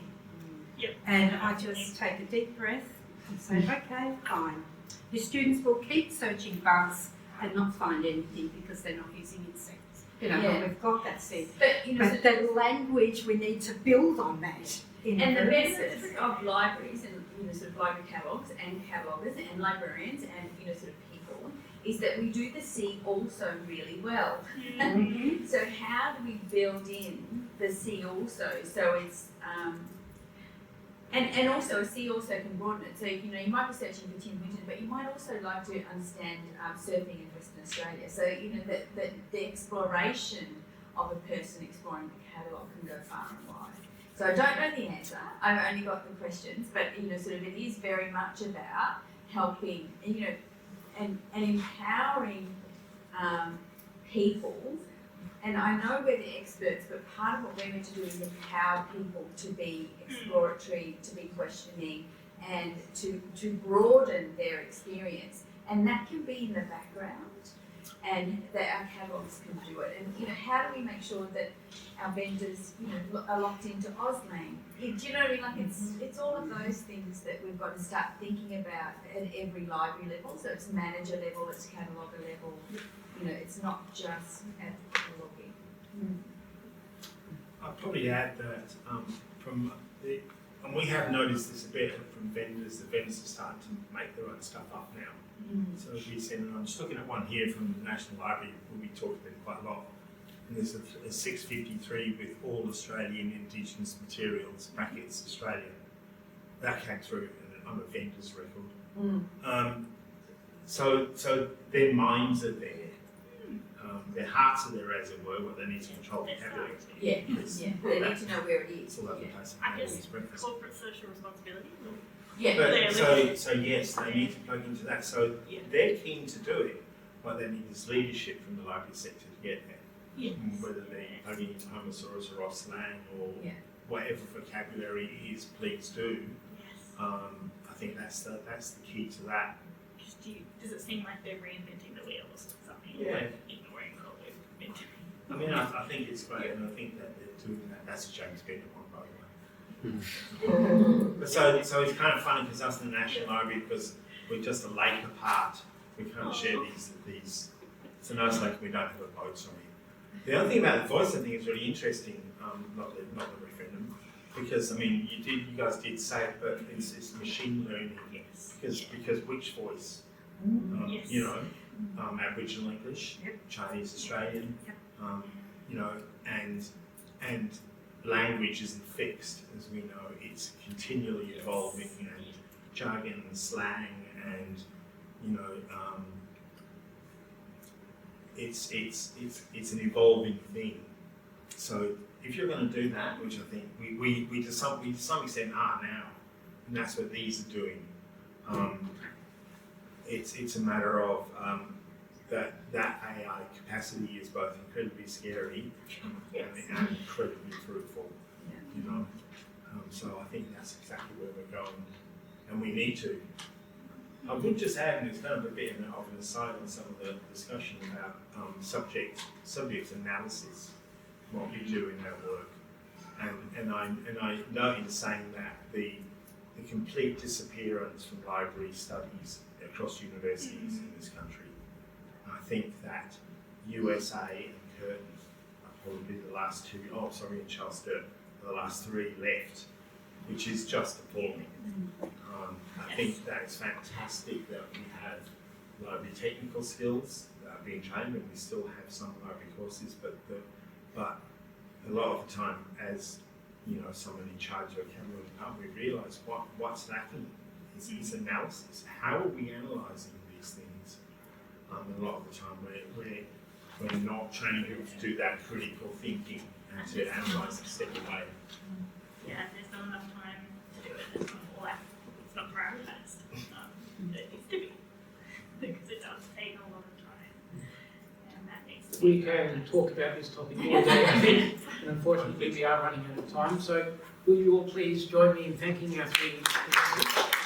Yep. And I just take a deep breath and say, okay, fine. The students will keep searching bugs and not find anything because they're not using insects. But we've got that said. But the language, we need to build on that. And the benefits of libraries and library catalogues and cataloguers and librarians and people is that we do the C also really well. Mm-hmm. So how do we build in the C also? So it's and also a C also can broaden it. So you might be searching for Tim Winton, but you might also like to understand surfing in Western Australia. So that the exploration of a person exploring the catalogue can go far and wide. So I don't know the answer. I've only got the questions, but it is very much about helping and empowering people. And I know we're the experts, but part of what we're meant to do is empower people to be exploratory, to be questioning, and to broaden their experience. And that can be in the background, and that our catalogues can do it. And how do we make sure that our vendors, are locked into Austlang? Do you know what I mean? It's all of those things that we've got to start thinking about at every library level. So it's manager level, it's cataloguer level. It's not just at cataloging. I'd probably add that and we have noticed this a bit from vendors. The vendors are starting to make their own stuff up now. So we've seen, and I'm just looking at one here from the National Library, where we talked about quite a lot. and there's a 653 with all Australian Indigenous materials, brackets Australia. That came through on a vendor's record. So their minds are there. Their hearts are there, as it were, what they need to control vocabulary. Yeah, they need to know where it is. It's all over the place. I guess corporate social responsibility. Yeah. But so yes, they need to plug into that. So they're keen to do it. What they need is leadership from the library sector to get there. Yes. Whether they're plugging into Homosaurus or Austlang or whatever vocabulary it is, please do. Yes. I think that's the key to that. Does it seem like they're reinventing the wheel or something? Yeah. Like ignoring what we've been doing? I mean, I think it's great, and I think that they're doing that. That's a James Bender one, by the way. But so it's kind of funny because us in the National Library, because we're just a lake apart, we can't share these. It's a nice lake. We don't have a boat on it. The other thing about the voice, I think, is really interesting. Not the referendum, because I mean, you guys did say it, but it's machine learning. Yes. Because which voice? Yes. You know, Aboriginal English, Chinese Australian, you know, and language isn't fixed, as we know. It's continually evolving, and jargon and slang, and you know, it's an evolving thing. So if you're going to do that, which I think we to some extent are now, and that's what these are doing. It's a matter of that AI capacity is both incredibly scary and incredibly fruitful. You know, so I think that's exactly where we're going, and we need to. I would just add, and it's kind of a bit of an aside on some of the discussion about subject analysis, what we do in our work, and I know in saying that the complete disappearance from library studies across universities in this country. I think that USA and Kurtz are probably the last two, and Charles Sturt are the last three left, which is just appalling. I think that it's fantastic that we have library technical skills that are being trained, and we still have some library courses, but a lot of the time, as you know, someone in charge of a Catalogue department, we realise what's lacking is analysis. How are we analysing these things? A lot of the time we're not training people to do that critical thinking and to analyse and step away. Yeah, there's not enough time to do it. It's not prioritised. It needs to be, because it does take a lot of time, and that needs to be. We can talk about this topic all day, I think, and unfortunately we are running out of time. So will you all please join me in thanking our three presenters?